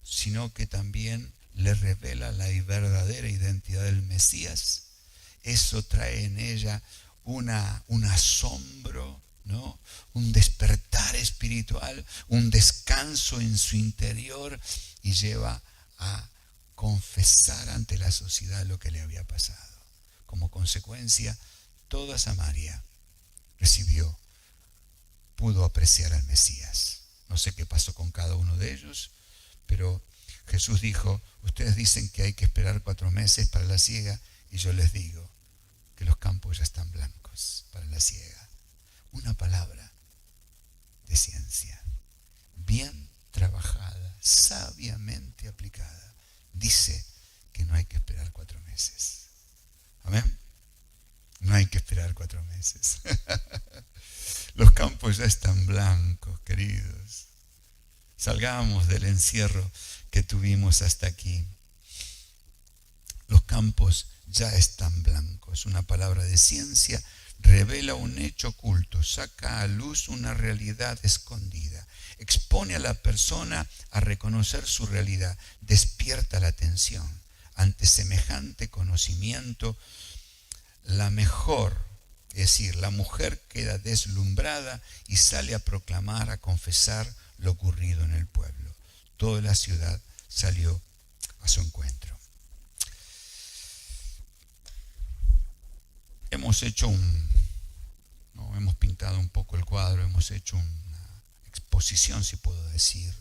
sino que también le revela la verdadera identidad del Mesías. Eso trae en ella un asombro, ¿no? Un despertar espiritual, un descanso en su interior, y lleva a confesar ante la sociedad lo que le había pasado. Como consecuencia, toda Samaria pudo apreciar al Mesías. No sé qué pasó con cada uno de ellos, pero Jesús dijo, ustedes dicen que hay que esperar 4 meses para la siega, y yo les digo que los campos ya están blancos para la siega. Una palabra de ciencia, bien trabajada, sabiamente aplicada, dice que no hay que esperar 4 meses. ¿Amén? No hay que esperar 4 meses. Los campos ya están blancos, queridos. Salgamos del encierro que tuvimos hasta aquí. Los campos ya están blancos. Una palabra de ciencia revela un hecho oculto, saca a luz una realidad escondida, expone a la persona a reconocer su realidad, despierta la atención. Ante semejante conocimiento, la mujer queda deslumbrada y sale a proclamar, a confesar lo ocurrido en el pueblo. toda la ciudad salió a su encuentro. Hemos hecho hemos pintado un poco el cuadro, hemos hecho una exposición, si puedo decir,